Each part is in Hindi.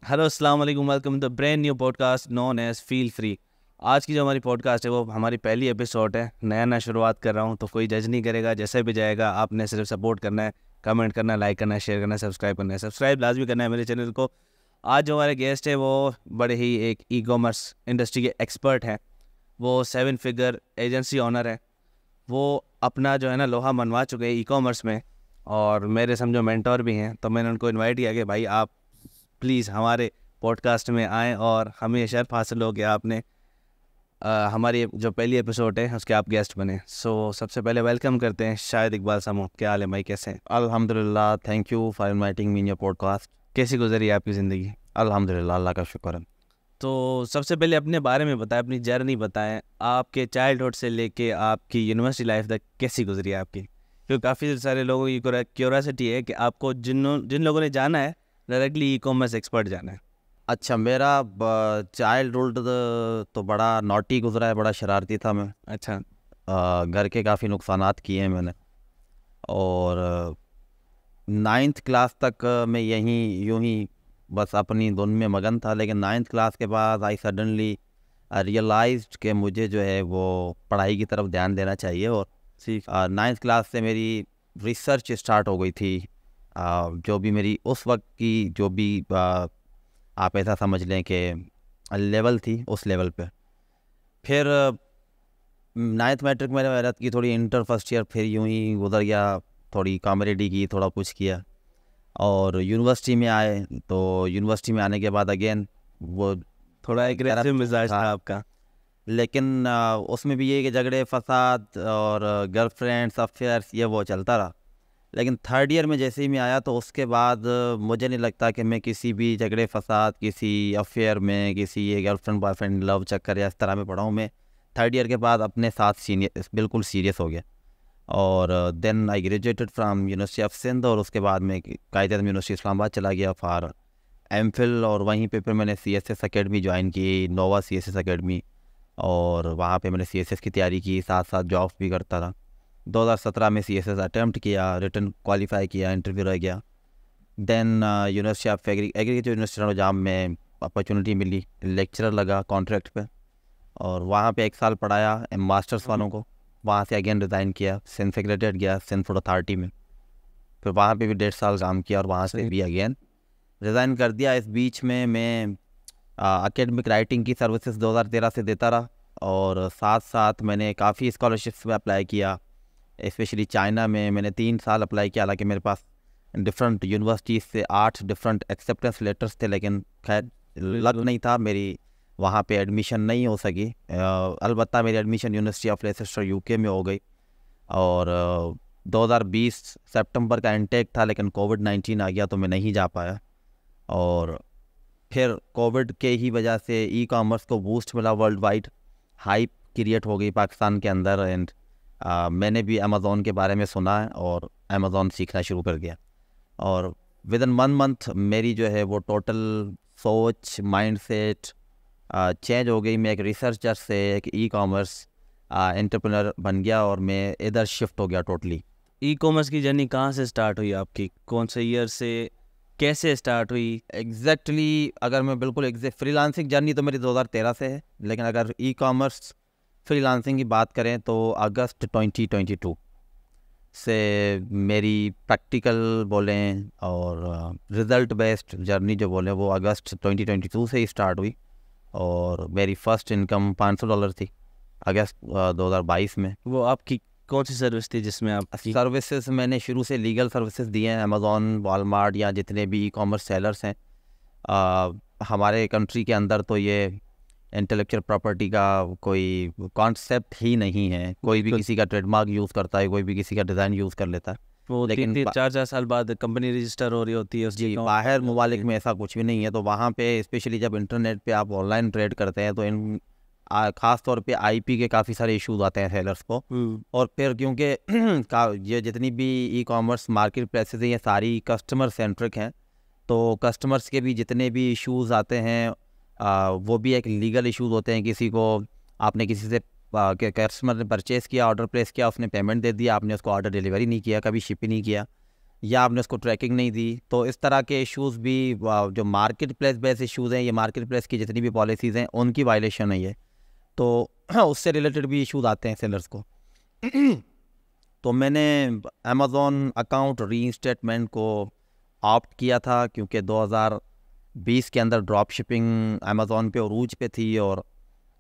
हेलो अस्सलाम वालेकुम, welcome to the brand new podcast known as feel free. आज की जो हमारी पॉडकास्ट है वो हमारी पहली एपिसोड है। नया शुरुआत कर रहा हूँ तो कोई जज नहीं करेगा, जैसे भी जाएगा आपने सिर्फ सपोर्ट करना है, कमेंट करना है, लाइक करना है, शेयर करना है, सब्सक्राइब करना है। सब्सक्राइब लाजमी करना है मेरे चैनल को। आज जो हमारे गेस्ट है वो बड़े ही एक ई कॉमर्स इंडस्ट्री के एक्सपर्ट हैं। वो 7 फिगर एजेंसी ऑनर है। वो अपना जो है ना लोहा मनवा चुके हैं ई कॉमर्स में, और मेरे समझो मेंटोर भी हैं। तो मैंने उनको इनवाइट किया कि भाई आप प्लीज़ हमारे पॉडकास्ट में आएँ और हमें ये शर्फ हासिल हो गया आपने हमारी जो पहली एपिसोड है उसके आप गेस्ट बने। सो सबसे पहले वेलकम करते हैं शाहिद इकबाल सामू। क्या हाल है भाई, कैसे हैं? अल्हम्दुलिल्लाह, thank you for inviting me in your podcast. कैसी गुजरी है आपकी ज़िंदगी? अल्हम्दुलिल्लाह, अल्लाह का शुक्र है। तो सबसे पहले अपने बारे में बताएं, अपनी जर्नी बताएं। आपके चाइल्डहुड से लेके आपकी यूनिवर्सिटी लाइफ तक कैसी गुजरी है आपकी? क्योंकि काफ़ी सारे लोगों की क्यूरियोसिटी है कि आपको जिन लोगों ने जाना है डायरेक्टली ई कॉमर्स एक्सपर्ट जाना है। अच्छा, मेरा चाइल्डहुड तो बड़ा नॉटी गुजरा है, बड़ा शरारती था मैं। अच्छा। घर के काफ़ी नुकसानात किए हैं मैंने। और 9th क्लास तक मैं यूं ही बस अपनी धुन में मगन था। लेकिन 9th क्लास के बाद आई सडनली रियलाइज्ड कि मुझे जो है वो पढ़ाई की तरफ ध्यान देना चाहिए। और ठीक। 9th क्लास से मेरी रिसर्च स्टार्ट हो गई थी। जो भी मेरी उस वक्त की जो भी आप ऐसा समझ लें कि लेवल थी, उस लेवल पे। फिर 9th मैट्रिक में मेहनत की थोड़ी, इंटर फर्स्ट ईयर फिर यूं ही गुजर गया। थोड़ी कॉमेडी की, थोड़ा कुछ किया। और यूनिवर्सिटी में आए तो यूनिवर्सिटी में आने के बाद अगेन वो थोड़ा एग्रेसिव मिजाज था आपका। लेकिन उसमें भी ये कि झगड़े फसाद और गर्लफ्रेंड्स अफेयर्स ये वो चलता रहा। लेकिन 3rd ईयर में जैसे ही मैं आया तो उसके बाद मुझे नहीं लगता कि मैं किसी भी झगड़े फसाद, किसी अफेयर में, किसी ये गर्लफ्रेंड बॉयफ्रेंड लव चक्कर या इस तरह में पढ़ा हूँ। मैं 3rd ईयर के बाद अपने साथ बिल्कुल सीरियस हो गया। और then I graduated from university of Sindh. और उसके बाद मैं कायदे यूनिवर्सिटी इस्लामाबाद चला गया फॉर एमफिल। और वहीं पे फिर मैंने CSS अकेडमी ज्वाइन की, नोवा CSS अकेडमी। और वहाँ पे मैंने CSS की तैयारी की, साथ साथ जॉब्स भी करता रहा। 2017 में CSS अटैम्प्ट किया, रिटर्न क्वालिफाई किया, इंटरव्यू रह गया। Then university of agriculture university नौजाम में अपॉर्चुनिटी मिली, लेक्चरर लगा कॉन्ट्रैक्ट पे। और वहाँ पे 1 साल पढ़ाया मास्टर्स वालों को। वहाँ से अगेन रिज़ाइन किया, सिंध सेक्रेटरीट गया, सिंध फूड अथॉरिटी में। फिर वहाँ पे भी 1.5 साल काम किया और वहाँ से भी अगेन रिज़ाइन कर दिया। इस बीच में मैं एकेडमिक राइटिंग की सर्विसेज 2013 से देता रहा। और साथ साथ मैंने काफ़ी स्कॉलरशिप्स में अप्लाई किया, स्पेशली चाइना में मैंने 3 साल अप्लाई किया। हालांकि मेरे पास डिफरेंट यूनिवर्सिटीज़ से 8 डिफरेंट एक्सेप्टेंस लेटर्स थे, लेकिन खैर लक नहीं था, मेरी वहाँ पे एडमिशन नहीं हो सकी। अलबत्ता मेरी admission university of Leicester UK में हो गई। और 2020 सितंबर का इंटेक था, लेकिन कोविड-19 आ गया तो मैं नहीं जा पाया। और फिर कोविड के ही वजह से ई कॉमर्स को बूस्ट मिला, वर्ल्ड वाइड हाइप क्रिएट हो गई पाकिस्तान के अंदर। एंड मैंने भी अमेज़ॉन के बारे में सुना है और अमेज़ॉन सीखना शुरू कर दिया। और विद इन 1 मंथ मेरी जो है वो टोटल सोच, माइंडसेट चेंज हो गई। मैं एक रिसर्चर से एक ई कॉमर्स एंटरप्रेन्योर बन गया और मैं इधर शिफ्ट हो गया टोटली। ई कॉमर्स की जर्नी कहाँ से स्टार्ट हुई आपकी? कौन से ईयर से, कैसे स्टार्ट हुई? एग्जैक्टली अगर मैं बिल्कुल फ्रीलांसिंग जर्नी तो मेरी 2013 से है। लेकिन अगर ई कॉमर्स फ्रीलांसिंग की बात करें तो अगस्त 2022 से मेरी प्रैक्टिकल बोलें और रिज़ल्ट बेस्ड जर्नी जो बोलें वो अगस्त 2022 से ही स्टार्ट हुई। और मेरी फ़र्स्ट इनकम $500 थी अगस्त 2022 में। वो आपकी कौन सी सर्विस थी जिसमें आप सर्विसेज मैंने शुरू से लीगल सर्विसेज दिए हैं, अमेज़ॉन, वॉलमार्ट या जितने भी ई कॉमर्स सेलर्स हैं। हमारे कंट्री के अंदर तो ये इंटेलेक्चुअल प्रॉपर्टी का कोई कॉन्सेप्ट ही नहीं है। कोई भी किसी का ट्रेडमार्क यूज़ करता है, कोई भी किसी का डिज़ाइन यूज़ कर लेता है। वो लेकिन 3-4 साल बाद कंपनी रजिस्टर हो रही होती है जी, बाहर ममालिक में ऐसा कुछ भी नहीं है। तो वहाँ पे स्पेशली जब इंटरनेट पे आप ऑनलाइन ट्रेड करते हैं तो इन ख़ास तौर पे IP के काफ़ी सारे इश्यूज आते हैं सेलर्स को। और फिर क्योंकि ये जितनी भी ई कॉमर्स मार्केट प्लेसेस हैं ये सारी कस्टमर सेंट्रिक हैं, तो कस्टमर्स के भी जितने भी इश्यूज आते हैं वो भी एक लीगल इश्यूज होते हैं। किसी को आपने किसी से कस्टमर ने परचेज़ किया, ऑर्डर प्लेस किया, उसने पेमेंट दे दिया, आपने उसको ऑर्डर डिलीवरी नहीं किया, कभी शिप ही नहीं किया, या आपने उसको ट्रैकिंग नहीं दी। तो इस तरह के इश्यूज़ भी जो मार्केट प्लेस बेस्ड इश्यूज़ हैं, ये मार्केट प्लेस की जितनी भी पॉलिसीज़ हैं उनकी वायलेशन है ये। तो उससे रिलेटेड भी इश्यूज आते हैं सेलर्स को। तो मैंने अमेज़ॉन अकाउंट रीइंस्टेटमेंट को ऑप्ट किया था, क्योंकि 2020 के अंदर ड्रॉप शिपिंग अमेज़ॉन पे उरूज पे थी और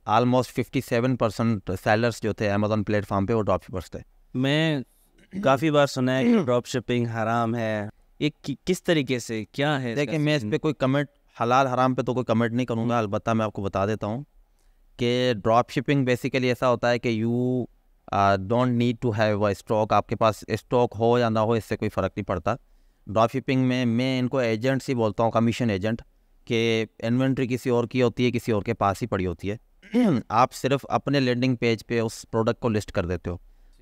ऑलमोस्ट 57% सेलर्स जो थे अमेज़ॉन प्लेटफॉर्म पे वो ड्रॉप शिपर्स थे। मैं काफ़ी बार सुना है कि ड्रॉप शिपिंग हराम है, ये किस तरीके से, क्या है? देखिए, मैं इस पर कोई कमेंट, हलाल हराम पे तो कोई कमेंट नहीं करूँगा, अलबत्ता मैं आपको बता देता हूँ कि ड्रॉप शिपिंग बेसिकली ऐसा होता है कि you don't need to have a stock. आपके पास स्टॉक हो या ना हो इससे कोई फ़र्क नहीं पड़ता। ड्रॉप शिपिंग में मैं इनको एजेंट्स ही बोलता हूँ, कमीशन एजेंट, कि इन्वेंट्री किसी और की होती है, किसी और के पास ही पड़ी होती है। आप सिर्फ अपने लैंडिंग पेज पे उस प्रोडक्ट को लिस्ट कर देते हो,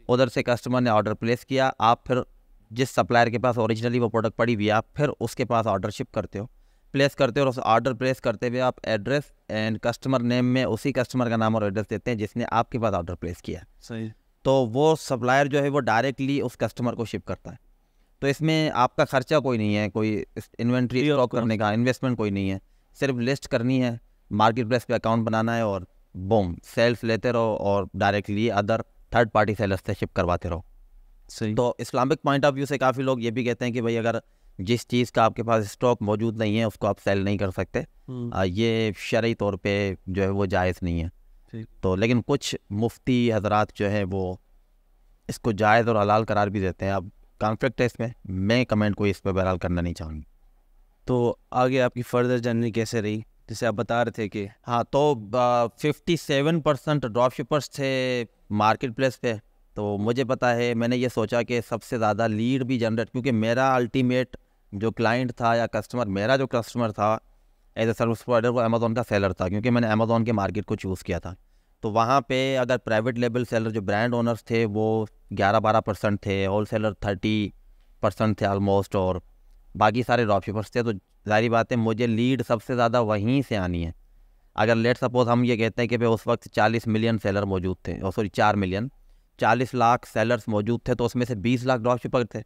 उधर से कस्टमर ने ऑर्डर प्लेस किया, आप फिर जिस सप्लायर के पास ओरिजिनली वो प्रोडक्ट पड़ी हुई है आप फिर उसके पास ऑर्डर शिप करते हो, प्लेस करते हो, और उस ऑर्डर प्लेस करते हुए आप एड्रेस एंड कस्टमर नेम में उसी कस्टमर का नाम और एड्रेस देते हैं जिसने आपके पास ऑर्डर प्लेस किया। सही। तो वो सप्लायर जो है वो डायरेक्टली उस कस्टमर को शिप करता है। तो इसमें आपका खर्चा कोई नहीं है, कोई इन्वेंट्री स्टॉक करने का इन्वेस्टमेंट कोई नहीं है, सिर्फ लिस्ट करनी है, मार्केट प्लेस पे अकाउंट बनाना है और बूम सेल्स लेते रहो और directly other third party sellers से शिप करवाते रहो। सही। तो इस्लामिक पॉइंट ऑफ व्यू से काफ़ी लोग ये भी कहते हैं कि भाई अगर जिस चीज़ का आपके पास स्टॉक मौजूद नहीं है उसको आप सेल नहीं कर सकते, ये शरई तौर पे जो है वो जायज़ नहीं है। तो लेकिन कुछ मुफ्ती हजरात जो है वो इसको जायज़ और हलाल करार भी देते हैं। अब कॉन्फ्लिक्ट है इसमें, मैं कमेंट कोई इस पर बहरहाल करना नहीं चाहूँगी। तो आगे आपकी फर्दर जर्नी कैसे रही, जैसे आप बता रहे थे कि हाँ, तो 57% ड्रॉप शिपर्स थे मार्केट प्लेस पे। तो मुझे पता है, मैंने ये सोचा कि सबसे ज़्यादा लीड भी जनरेट, क्योंकि मेरा अल्टीमेट जो क्लाइंट था या कस्टमर, मेरा जो कस्टमर था एज ए सर्विस प्रोवाइडर वो अमेज़ॉन का सेलर था, क्योंकि मैंने अमेज़ॉन के मार्केट को चूज़ किया था। तो वहाँ पे अगर प्राइवेट लेबल सेलर जो ब्रांड ओनर्स थे वो 11-12% थे, होल सेलर 30% थे ऑलमोस्ट, और बाकी सारे ड्रॉप शिपर्स थे। तो जाहिर बात है मुझे लीड सबसे ज़्यादा वहीं से आनी है। अगर लेट सपोज हम ये कहते हैं कि भाई उस वक्त 40 मिलियन सेलर मौजूद थे, और सॉरी 4 मिलियन, 40 लाख सेलर्स मौजूद थे, तो उसमें से 20 लाख ड्रॉप शिपर थे।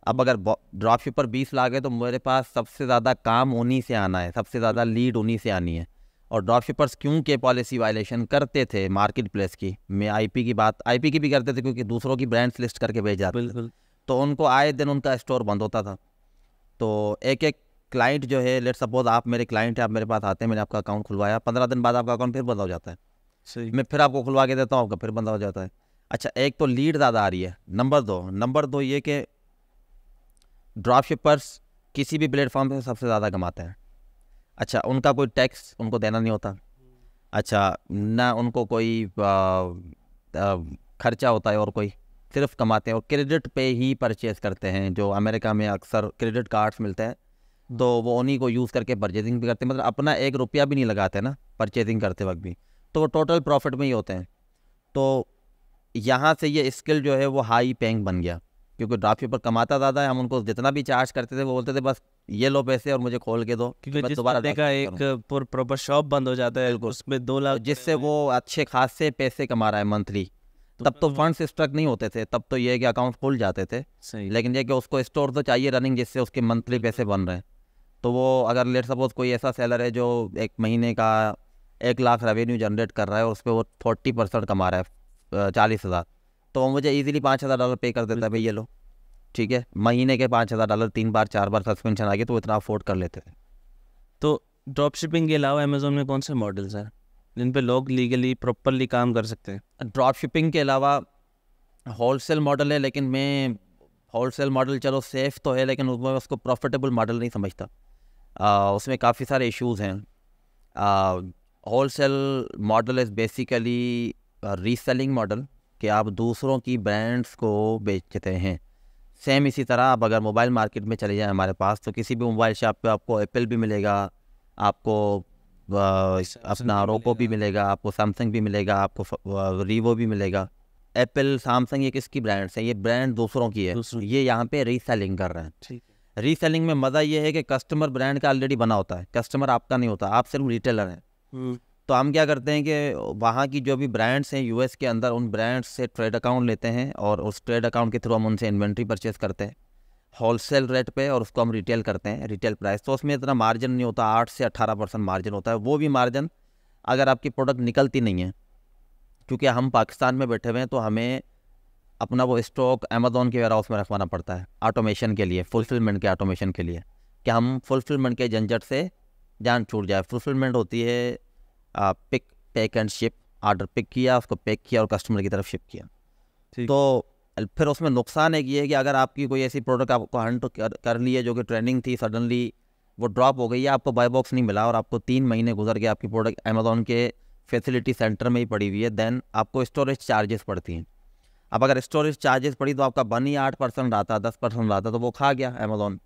अब अगर ड्रॉप शिपर 20 लाख है तो मेरे पास सबसे ज़्यादा काम उन्हीं से आना है, सबसे ज़्यादा लीड उन्हीं से आनी है। और ड्रॉप शिपर्स क्योंकि पॉलिसी वायलेशन करते थे मार्केट प्लेस की, मैं आईपी की भी करते थे, क्योंकि दूसरों की ब्रांड्स लिस्ट करके भेज जाते थे, तो उनको आए दिन उनका स्टोर बंद होता था। तो एक एक क्लाइंट जो है, लेट सपोज आप मेरे क्लाइंट हैं, आप मेरे पास आते हैं, मैंने आपका अकाउंट खुलवाया, 15 दिन बाद आपका अकाउंट फिर बंद हो जाता है। सही। मैं फिर आपको खुलवा के देता हूँ, आपका फिर बंद हो जाता है। अच्छा, एक तो लीड ज़्यादा आ रही है। नंबर दो ये कि ड्रॉप शिपर्स किसी भी प्लेटफॉर्म पे सबसे ज़्यादा कमाते हैं। अच्छा, उनका कोई टैक्स उनको देना नहीं होता। अच्छा, ना उनको कोई खर्चा होता है और कोई, सिर्फ कमाते हैं और क्रेडिट पे ही परचेज़ करते हैं। जो अमेरिका में अक्सर क्रेडिट कार्ड्स मिलते हैं, तो वो उन्हीं को यूज़ करके परचेजिंग भी करते हैं, मतलब अपना 1 रुपया भी नहीं लगाते ना परचेजिंग करते वक्त भी, तो वो टोटल प्रॉफिट में ही होते हैं। तो यहाँ से ये स्किल जो है वो हाई पेइंग बन गया, क्योंकि ड्रॉप शिपर कमाता ज़्यादा है, हम उनको जितना भी चार्ज करते थे वो बोलते थे बस ये लो पैसे और मुझे खोल के दो, क्योंकि दोबारा का एक प्रॉपर शॉप बंद हो जाता है, उसमें 2 लाख, जिससे वो अच्छे खासे पैसे कमा रहा है मंथली। तब तो फंड्स स्ट्रक नहीं होते थे, तब तो ये है कि अकाउंट खुल जाते थे, लेकिन ये कि उसको स्टोर तो चाहिए रनिंग, जिससे उसके मंथली पैसे बन रहे हैं। तो वो अगर लेट सपोज कोई ऐसा सेलर है जो एक महीने का 1 लाख रेवेन्यू जनरेट कर रहा है और उस पर वो 40% कमा रहा है 40,000, तो वो मुझे ईजिली $5,000 पे कर देता है, भाई ये लो, ठीक है। महीने के $5,000 3 बार 4 बार सस्पेंशन आ गए तो इतना अफोर्ड कर लेते थे। तो ड्रॉप शिपिंग के अलावा अमेज़ॉन में कौन से मॉडल्स हैं जिन पे लोग लीगली प्रॉपरली काम कर सकते हैं? ड्रॉप शिपिंग के अलावा होलसेल मॉडल है, लेकिन मैं होलसेल मॉडल चलो सेफ़ तो है, लेकिन उसमें उसको प्रॉफिटेबल मॉडल नहीं समझता। उसमें काफ़ी सारे इश्यूज़ हैं। Wholesale model is basically reselling model, कि आप दूसरों की ब्रांड्स को बेचते हैं। सेम इसी तरह आप अगर मोबाइल मार्केट में चले जाएं हमारे पास, तो किसी भी मोबाइल शॉप पे आपको एप्पल भी मिलेगा, आपको अपना रोको भी मिलेगा, आपको सैमसंग भी मिलेगा, आपको रीवो भी मिलेगा। एप्पल, सैमसंग ये किसकी ब्रांड्स हैं? ये ब्रांड दूसरों की है, ये यहाँ पे रीसेलिंग कर रहे हैं। ठीक है। रीसेलिंग में मज़ा ये है कि कस्टमर ब्रांड का ऑलरेडी बना होता है, कस्टमर आपका नहीं होता, आप सिर्फ रिटेलर हैं। तो हम क्या करते हैं कि वहाँ की जो भी ब्रांड्स हैं यूएस के अंदर, उन ब्रांड्स से ट्रेड अकाउंट लेते हैं और उस ट्रेड अकाउंट के थ्रू हम उनसे इन्वेंट्री परचेज़ करते हैं। होलसेल रेट पे और उसको हम रिटेल करते हैं, रिटेल प्राइस, तो उसमें इतना मार्जिन नहीं होता, 8 से 18% मार्जिन होता है। वो भी मार्जिन अगर आपकी प्रोडक्ट निकलती नहीं है, क्योंकि हम पाकिस्तान में बैठे हुए हैं तो हमें अपना वो स्टॉक अमेज़ॉन के वेयरहाउस में रखवाना पड़ता है ऑटोमेशन के लिए, फुलफिलमेंट के ऑटोमेशन के लिए, कि हम फुलफिलमेंट के झंझट से जान छूट जाए। फुलफिलमेंट होती है pick, pack and ship, order pick किया, उसको पैक किया और कस्टमर की तरफ शिप किया। तो फिर उसमें नुकसान एक ये है कि अगर आपकी कोई ऐसी प्रोडक्ट आपको हंट कर ली है जो कि ट्रेंडिंग थी, सडनली वो ड्रॉप हो गई है, आपको बाय बॉक्स नहीं मिला और आपको 3 महीने गुजर गए, आपकी प्रोडक्ट अमेज़ॉन के फैसिलिटी सेंटर में ही पड़ी हुई है, देन आपको स्टोरेज चार्जेस पड़ती हैं। अब अगर स्टोरेज चार्जेस पड़ी तो आपका बन ही 8% आता, 10% आता, तो वो खा गया अमेज़ॉन।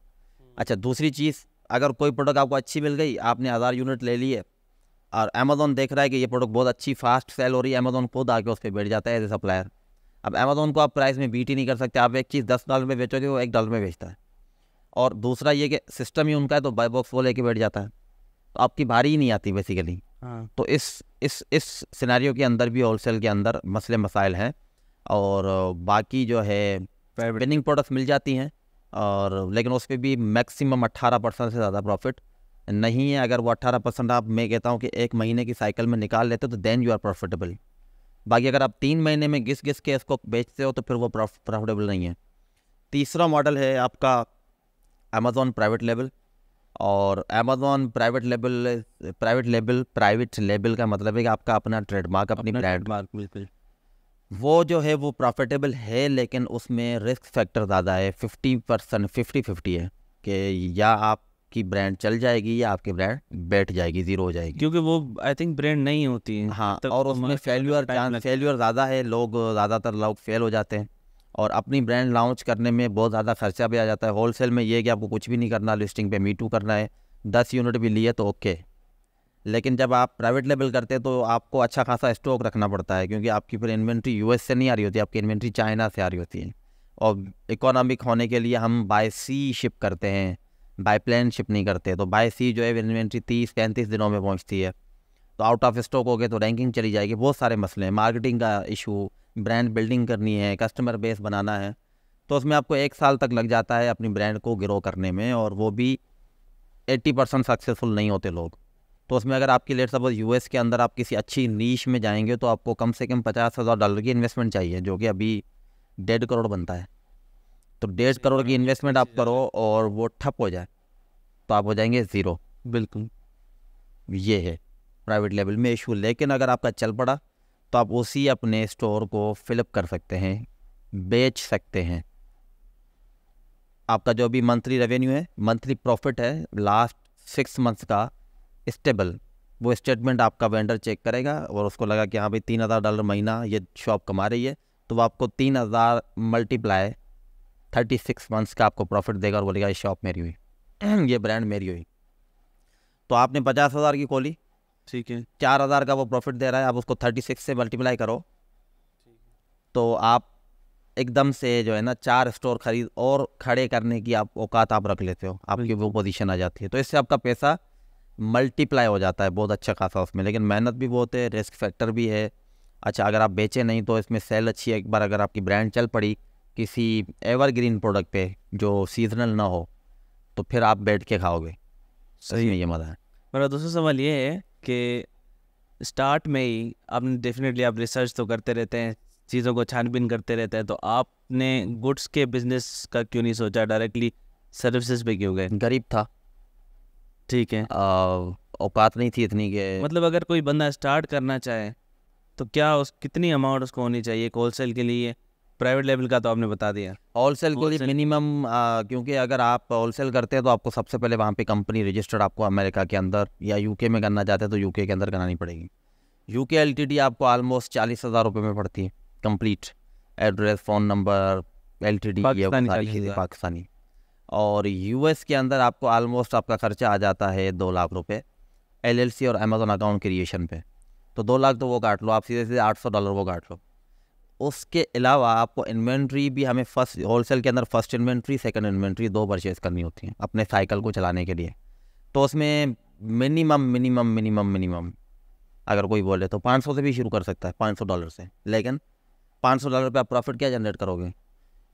अच्छा, दूसरी चीज़, अगर कोई प्रोडक्ट आपको अच्छी मिल गई, आपने 1000 यूनिट ले लिए और अमेज़ॉन देख रहा है कि ये प्रोडक्ट बहुत अच्छी फास्ट सेल हो रही है, अमेज़ॉन खुद आके उस पर बैठ जाता है एज ए सप्लायर। अब अमेज़ॉन को आप प्राइस में बीट ही नहीं कर सकते, आप एक चीज़ $10 में बेचोगे, वो $1 में बेचता है। और दूसरा ये कि सिस्टम ही उनका है, तो बाय बॉक्स वो लेके बैठ जाता है, तो आपकी बारी ही नहीं आती बेसिकली। तो इस सिनेरियो के अंदर भी होलसेल के अंदर मसले मसाइल हैं। और बाकी जो है विनिंग प्रोडक्ट्स मिल जाती हैं, और लेकिन उस पर भी मैक्सिमम 18% से ज़्यादा प्रॉफिट नहीं है। अगर वो 18% आप, मैं कहता हूँ कि 1 महीने की साइकिल में निकाल लेते हो तो देन यू आर प्रॉफिटेबल। बाकी अगर आप 3 महीने में घिस के इसको बेचते हो तो फिर वो प्रॉफिटेबल नहीं है। तीसरा मॉडल है आपका अमेज़ॉन प्राइवेट लेबल। और अमेज़ॉन प्राइवेट लेबल का मतलब है कि आपका अपना ट्रेडमार्क, अपनी ब्रांड मार्क, बिल्कुल। वो जो है वो प्रॉफिटेबल है, लेकिन उसमें रिस्क फैक्टर ज़्यादा है। 50% 50-50 है कि या आपकी ब्रांड चल जाएगी या आपकी ब्रांड बैठ जाएगी, ज़ीरो हो जाएगी, क्योंकि वो आई थिंक ब्रांड नहीं होती है। हाँ, और उसमें फेल्यूर ज़्यादा है, ज़्यादातर लोग फेल हो जाते हैं, और अपनी ब्रांड लॉन्च करने में बहुत ज़्यादा खर्चा भी आ जाता है। होलसेल में ये है कि आपको कुछ भी नहीं करना, लिस्टिंग पे मीटू करना है, 10 यूनिट भी लिए तो ओके। लेकिन जब आप प्राइवेट लेबल करते हैं तो आपको अच्छा खासा स्टॉक रखना पड़ता है, क्योंकि आपकी फिर इन्वेंट्री यूएस से नहीं आ रही होती, आपकी इन्वेंट्री चाइना से आ रही होती है। और इकोनॉमिक होने के लिए हम बाय सी शिप करते हैं, बाय प्लेन शिप नहीं करते। तो बाय सी जो है इन्वेंट्री 30-35 दिनों में पहुँचती है, तो आउट ऑफ स्टॉक हो गए तो रैंकिंग चली जाएगी। बहुत सारे मसले हैं, मार्केटिंग का इशू, ब्रांड बिल्डिंग करनी है, कस्टमर बेस बनाना है, तो उसमें आपको 1 साल तक लग जाता है अपनी ब्रांड को ग्रो करने में, और वो भी 80% सक्सेसफुल नहीं होते लोग। तो उसमें अगर आपकी लेट सपोज यूएस के अंदर आप किसी अच्छी नीश में जाएंगे तो आपको कम से कम $50,000 की इन्वेस्टमेंट चाहिए, जो कि अभी 1.5 करोड़ बनता है। तो 1.5 करोड़ की इन्वेस्टमेंट आप करो और वो ठप हो जाए तो आप हो जाएंगे ज़ीरो। बिल्कुल, ये है प्राइवेट लेवल में इशू। लेकिन अगर आपका चल पड़ा तो आप उसी अपने स्टोर को फिलअप कर सकते हैं, बेच सकते हैं। आपका जो भी मंथली रेवेन्यू है, मंथली प्रॉफिट है, लास्ट 6 मंथ्स का स्टेबल, वो स्टेटमेंट आपका वेंडर चेक करेगा और उसको लगा कि हाँ भाई $3,000 महीना ये शॉप कमा रही है, तो वो आपको 3,000 मल्टीप्लाई 36 मंथ्स का आपको प्रॉफिट देगा और बोलेगा ये शॉप मेरी हुई, ये ब्रांड मेरी हुई। तो आपने 50,000 की खोली, ठीक है, 4,000 का वो प्रॉफिट दे रहा है, आप उसको 36 से मल्टीप्लाई करो तो आप एकदम से जो है ना 4 स्टोर खरीद और खड़े करने की आप औकात आप रख लेते हो, आपकी वो पोजीशन आ जाती है। तो इससे आपका पैसा मल्टीप्लाई हो जाता है बहुत अच्छा खासा उसमें, लेकिन मेहनत भी बहुत है, रिस्क फैक्टर भी है। अच्छा, अगर आप बेचे नहीं तो इसमें सेल अच्छी है, एक बार अगर आपकी ब्रांड चल पड़ी किसी एवरग्रीन प्रोडक्ट पे जो सीजनल ना हो तो फिर आप बैठ के खाओगे। सही में ये मज़ा है। मेरा दूसरा सवाल ये है कि स्टार्ट में ही आपने डेफिनेटली आप रिसर्च तो करते रहते हैं, चीज़ों को छानबीन करते रहते हैं, तो आपने गुड्स के बिजनेस का क्यों नहीं सोचा, डायरेक्टली सर्विसेज पे क्यों गए? गरीब था, ठीक है, औकात नहीं थी इतनी के, मतलब अगर कोई बंदा स्टार्ट करना चाहे तो क्या उस कितनी अमाउंट उसको होनी चाहिए होलसेल के लिए? प्राइवेट लेवल का तो आपने बता दिया। होलसेल के लिए मिनिमम, क्योंकि अगर आप होलसेल करते हैं तो आपको सबसे पहले वहाँ पे कंपनी रजिस्टर्ड आपको अमेरिका के अंदर या यूके में करना चाहते हैं तो यूके के अंदर करानी पड़ेगी। यूके एलटीडी आपको ऑलमोस्ट 40,000 रुपये में पड़ती है, complete address, phone number, LTD, ये सारी चीज़ें पाकिस्तानी। और यूएस के अंदर आपको ऑलमोस्ट आपका खर्चा आ जाता है 2 लाख रुपये एलएलसी और अमेज़ॉन अकाउंट क्रिएशन पे, तो 2 लाख तो वो काट लो आप, सीधे सीधे $800 वो काट लो। उसके अलावा आपको इन्वेंट्री भी हमें फर्स्ट होलसेल के अंदर first inventory, second inventory 2 purchase करनी होती हैं अपने साइकिल को चलाने के लिए। तो उसमें मिनिमम अगर कोई बोले तो 500 से भी शुरू कर सकता है, $500 से। लेकिन $500 पे आप प्रॉफिट क्या जनरेट करोगे?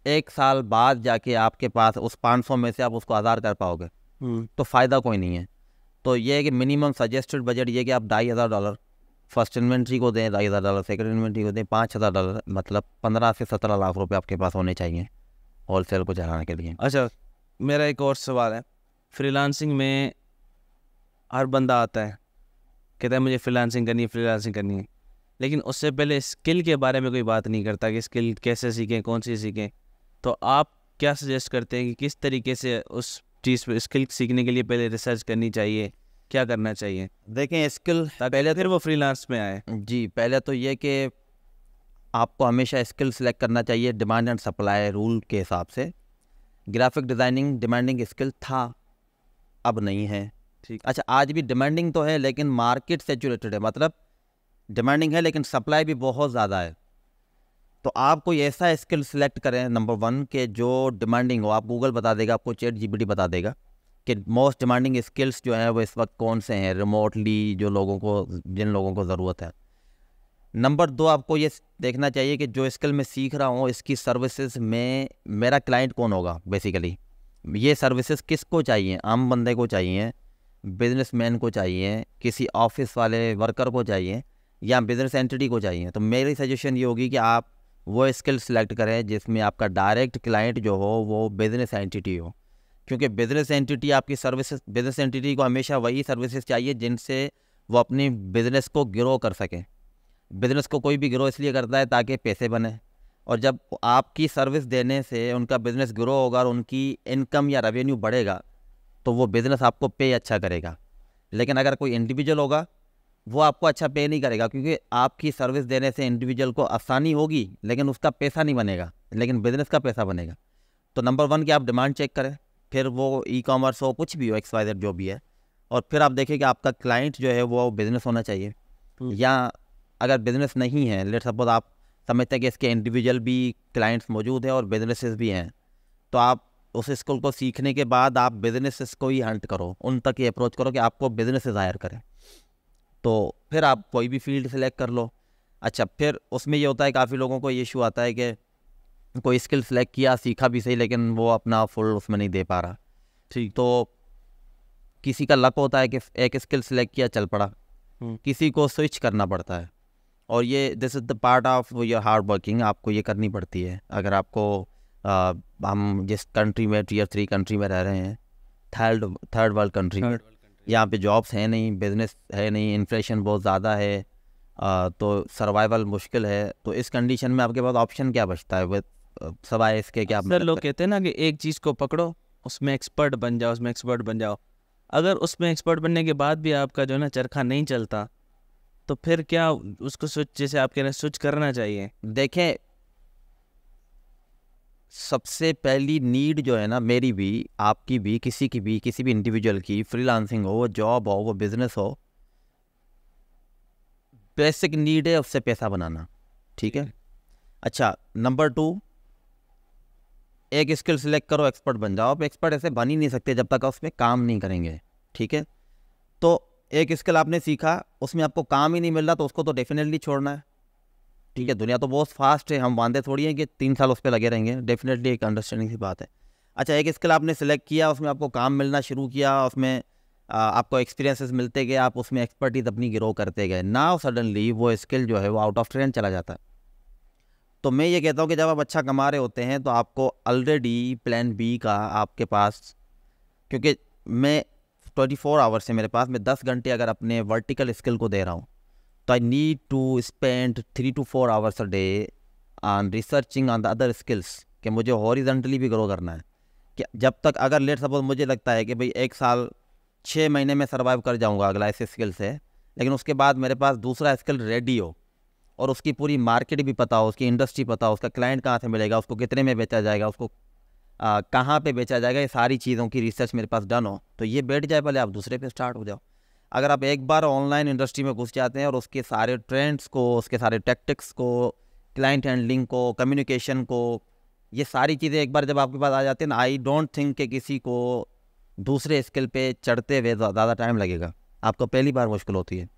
1 साल बाद जाके आपके पास उस 500 में से आप उसको 1000 कर पाओगे, तो फ़ायदा कोई नहीं है। तो ये है कि मिनिमम सजेस्टेड बजट ये कि आप $2500 फर्स्ट इन्वेंट्री को दें, $2500 सेकंड इन्वेंट्री को दें, $5000, मतलब 15 से 17 लाख रुपए आपके पास होने चाहिए होलसेल को चलाने के लिए। अच्छा, मेरा एक और सवाल है। फ्रीलांसिंग में हर बंदा आता है, कहता है मुझे फ्रीलांसिंग करनी है, लेकिन उससे पहले स्किल के बारे में कोई बात नहीं करता कि स्किल कैसे सीखें, कौन सी सीखें। तो आप क्या सजेस्ट करते हैं कि किस तरीके से उस चीज़ पर स्किल सीखने के लिए पहले रिसर्च करनी चाहिए, क्या करना चाहिए? देखें, स्किल पहले फिर वो फ्रीलांस में आए। जी, पहले तो ये कि आपको हमेशा स्किल सेलेक्ट करना चाहिए डिमांड एंड सप्लाई रूल के हिसाब से। ग्राफिक डिज़ाइनिंग डिमांडिंग स्किल था, अब नहीं है। ठीक। अच्छा, आज भी डिमांडिंग तो है लेकिन मार्केट सेचुरेटेड है, मतलब डिमांडिंग है लेकिन सप्लाई भी बहुत ज़्यादा है। तो आप कोई ऐसा स्किल सेलेक्ट करें नंबर 1 के जो डिमांडिंग हो। आप गूगल बता देगा, आपको चैट जीपीटी बता देगा कि मोस्ट डिमांडिंग स्किल्स जो हैं वो इस वक्त कौन से हैं रिमोटली, जिन लोगों को ज़रूरत है। नंबर 2, आपको ये देखना चाहिए कि जो स्किल मैं सीख रहा हूँ इसकी सर्विसेज में मेरा क्लाइंट कौन होगा। बेसिकली ये सर्विसेज किसको चाहिए, आम बंदे को चाहिए, बिजनेसमैन को चाहिए, किसी ऑफिस वाले वर्कर को चाहिए, या बिजनेस एंटिटी को चाहिए। तो मेरी सजेशन ये होगी कि आप वो स्किल सेलेक्ट करें जिसमें आपका डायरेक्ट क्लाइंट जो हो वो बिजनेस एंटिटी हो, क्योंकि बिजनेस एंटिटी आपकी सर्विसेज, बिजनेस एंटिटी को हमेशा वही सर्विसेज चाहिए जिनसे वो अपनी बिजनेस को ग्रो कर सकें। बिजनेस को कोई भी ग्रो इसलिए करता है ताकि पैसे बने, और जब आपकी सर्विस देने से उनका बिजनेस ग्रो होगा और उनकी इनकम या रेवेन्यू बढ़ेगा तो वो बिज़नेस आपको पे अच्छा करेगा। लेकिन अगर कोई इंडिविजुअल होगा वो आपको अच्छा पे नहीं करेगा, क्योंकि आपकी सर्विस देने से इंडिविजुअल को आसानी होगी लेकिन उसका पैसा नहीं बनेगा, लेकिन बिज़नेस का पैसा बनेगा। तो नंबर 1 कि आप डिमांड चेक करें, फिर वो ई-कॉमर्स हो, कुछ भी हो, XYZ जो भी है, और फिर आप देखें कि आपका क्लाइंट जो है वो बिज़नेस होना चाहिए। या अगर बिज़नेस नहीं है, लेट सपोज आप समझते हैं कि इसके इंडिविजुअल भी क्लाइंट्स मौजूद हैं और बिजनेसेस भी हैं, तो आप उस स्किल को सीखने के बाद आप बिजनेसेस को ही हंट करो, उन तक ही अप्रोच करो कि आपको बिजनेसेस हायर करें। तो फिर आप कोई भी फील्ड सेलेक्ट कर लो। अच्छा, फिर उसमें ये होता है काफ़ी लोगों को ये इशू आता है कि कोई स्किल सेलेक्ट किया, सीखा भी सही, लेकिन वो अपना फुल उसमें नहीं दे पा रहा। ठीक। तो किसी का लक होता है कि एक स्किल सेलेक्ट किया, चल पड़ा, किसी को स्विच करना पड़ता है, और ये this is the part of your hard working. आपको ये करनी पड़ती है। अगर आपको हम जिस कंट्री में Tier 3 कंट्री में रह रहे हैं, थर्ड वर्ल्ड कंट्री में, यहाँ पे जॉब्स हैं नहीं, बिजनेस है नहीं, इन्फ्लेशन बहुत ज़्यादा है, तो सर्वाइवल मुश्किल है। तो इस कंडीशन में आपके पास ऑप्शन क्या बचता है सवाए इसके क्या? सर, लोग कहते हैं ना कि एक चीज़ को पकड़ो, उसमें एक्सपर्ट बन जाओ, अगर उसमें एक्सपर्ट बनने के बाद भी आपका जो है ना चरखा नहीं चलता, तो फिर क्या उसको स्विच, जैसे आप कह रहे हैं, स्विच करना चाहिए? देखें, सबसे पहली नीड जो है ना, मेरी भी, आपकी भी, किसी की भी, किसी भी इंडिविजुअल की, फ्रीलांसिंग हो, वो जॉब हो, वो बिजनेस हो, बेसिक नीड है उससे पैसा बनाना। ठीक है। अच्छा, नंबर 2, एक स्किल सेलेक्ट करो, एक्सपर्ट बन जाओ। आप एक्सपर्ट ऐसे बन ही नहीं सकते जब तक आप उसमें काम नहीं करेंगे। ठीक है। तो एक स्किल आपने सीखा, उसमें आपको काम ही नहीं मिल रहा, तो उसको तो डेफिनेटली छोड़ना है। ठीक है। दुनिया तो बहुत फास्ट है, हम वांदे थोड़ी हैं कि 3 साल उस पर लगे रहेंगे। डेफिनेटली एक अंडरस्टैंडिंग की बात है। अच्छा, एक स्किल आपने सेलेक्ट किया, उसमें आपको काम मिलना शुरू किया, उसमें आपको एक्सपीरियंसेस मिलते गए, आप उसमें एक्सपर्टीज अपनी ग्रो करते गए। नाउ सडनली वो स्किल जो है वो आउट ऑफ ट्रेंड चला जाता है। तो मैं ये कहता हूँ कि जब आप अच्छा कमा रहे होते हैं तो आपको ऑलरेडी प्लान बी का आपके पास, क्योंकि मैं 24 आवर्स से मेरे पास, मैं 10 घंटे अगर अपने वर्टिकल स्किल को दे रहा हूँ, तो I need to spend 3 to 4 hours a day on researching on the other skills, कि मुझे हॉरिजॉन्टली भी ग्रो करना है। कि जब तक, अगर लेट सपोज मुझे लगता है कि भाई 1 साल 6 महीने में सर्वाइव कर जाऊंगा अगला इस स्किल से, लेकिन उसके बाद मेरे पास दूसरा स्किल रेडी हो और उसकी पूरी मार्केट भी पता हो, उसकी इंडस्ट्री पता हो, उसका क्लाइंट कहाँ से मिलेगा, उसको कितने में बेचा जाएगा, उसको कहाँ पे बेचा जाएगा, ये सारी चीज़ों की रिसर्च मेरे पास डन हो, तो ये बैठ जाए, पहले आप दूसरे पे स्टार्ट हो जाओ। अगर आप एक बार ऑनलाइन इंडस्ट्री में घुस जाते हैं और उसके सारे ट्रेंड्स को, उसके सारे टैक्टिक्स को, क्लाइंट हैंडलिंग को, कम्युनिकेशन को, ये सारी चीज़ें एक बार जब आपके पास आ जाती हैं ना, आई डोंट थिंक कि किसी को दूसरे स्किल पे चढ़ते हुए ज़्यादा टाइम लगेगा। आपको पहली बार मुश्किल होती है,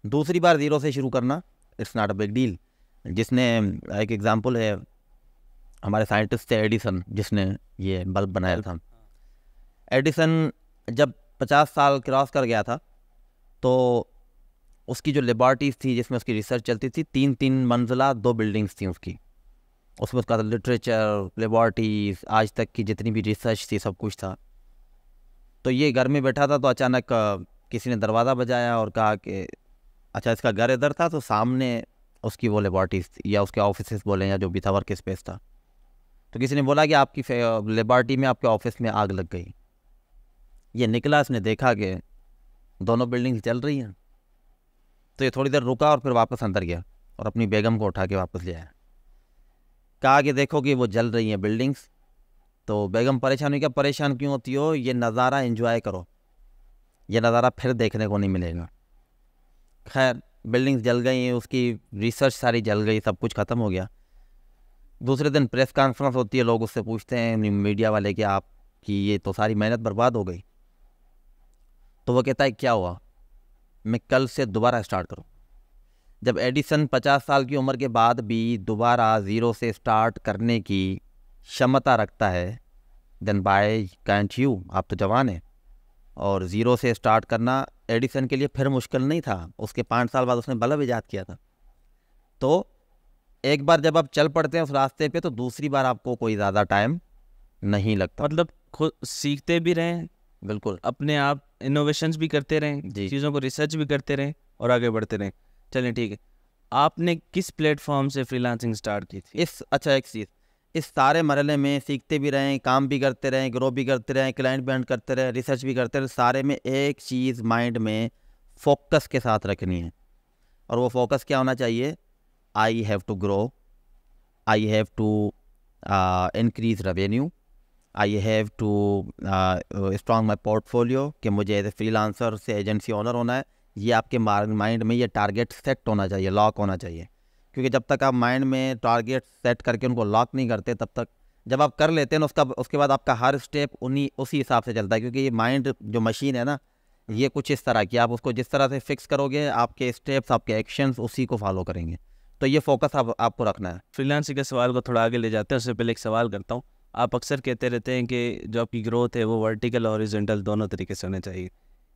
दूसरी बार 0 से शुरू करना it's not a big deal. जिसने, एक एग्जांपल है, हमारे साइंटिस्ट थे एडिसन, जिसने ये बल्ब बनाया था। एडिसन जब 50 साल क्रॉस कर गया था तो उसकी जो लेबॉर्टरीज थी जिसमें उसकी रिसर्च चलती थी, 3-3 मंजिला 2 बिल्डिंग्स थी उसकी। उसमें उसका लिटरेचर, लेबॉर्टरीज, आज तक की जितनी भी रिसर्च थी, सब कुछ था। तो ये घर में बैठा था तो अचानक किसी ने दरवाज़ा बजाया और कहा कि अच्छा, इसका घर इधर था तो सामने उसकी वो लेबॉर्टरीज या उसके ऑफिस बोलें या जो भी था, वर्क स्पेस था। तो किसी ने बोला कि आपकी लेबॉर्टरी में, आपके ऑफिस में आग लग गई। ये निकला, इसने देखा कि दोनों बिल्डिंग्स जल रही हैं। तो ये थोड़ी देर रुका और फिर वापस अंदर गया और अपनी बेगम को उठा के वापस ले आया। कहा कि देखो कि वो जल रही हैं बिल्डिंग्स। तो बेगम परेशान हुई। क्या परेशान क्यों होती हो, ये नज़ारा एंजॉय करो, ये नज़ारा फिर देखने को नहीं मिलेगा। खैर, बिल्डिंग्स जल गई, उसकी रिसर्च सारी जल गई, सब कुछ ख़त्म हो गया। दूसरे दिन प्रेस कॉन्फ्रेंस होती है, लोग उससे पूछते हैं मीडिया वाले कि आपकी ये तो सारी मेहनत बर्बाद हो गई। तो वो कहता है क्या हुआ, मैं कल से दोबारा स्टार्ट करूँ। जब एडिसन 50 साल की उम्र के बाद भी दोबारा ज़ीरो से स्टार्ट करने की क्षमता रखता है, देन बाय कांट यू, आप तो जवान हैं। और ज़ीरो से स्टार्ट करना एडिसन के लिए फिर मुश्किल नहीं था। उसके 5 साल बाद उसने बल्ब इजाद किया था। तो एक बार जब आप चल पड़ते हैं उस रास्ते पे तो दूसरी बार आपको कोई ज़्यादा टाइम नहीं लगता। मतलब खुद सीखते भी रहें, बिल्कुल, अपने आप इनोवेशंस भी करते रहें, जी। चीज़ों को रिसर्च भी करते रहें और आगे बढ़ते रहें। चलें, ठीक है। आपने किस प्लेटफॉर्म से फ्रीलांसिंग स्टार्ट की थी? अच्छा, एक चीज़, इस सारे मरहले में सीखते भी रहें, काम भी करते रहें, ग्रो भी करते रहें, क्लाइंट भी अर्न करते रहें, रिसर्च भी करते रहें, सारे में एक चीज़ माइंड में फोकस के साथ रखनी है। और वो फोकस क्या होना चाहिए, I have to grow, I have to increase revenue, I have to strong my portfolio, कि मुझे एज ए फ्रीलांसर से एजेंसी ओनर होना है। ये आपके माइंड में ये टारगेट सेट होना चाहिए, लॉक होना चाहिए। क्योंकि जब तक आप माइंड में टारगेट सेट करके उनको लॉक नहीं करते, तब तक जब आप कर लेते हैं ना उसके बाद आपका हर स्टेप उसी हिसाब से चलता है। क्योंकि ये माइंड जो मशीन है ना, ये कुछ इस तरह की, आप उसको जिस तरह से फिक्स करोगे, आपके स्टेप्स, आपके एक्शंस उसी को फॉलो करेंगे। तो ये फोकस आपको रखना है। फ्रीलांसिंग के सवाल को थोड़ा आगे ले जाते हैं, उससे पहले एक सवाल करता हूँ। आप अक्सर कहते रहते हैं कि जो आपकी ग्रोथ है वो वर्टिकल और हॉरिजॉन्टल दोनों तरीके से होने चाहिए।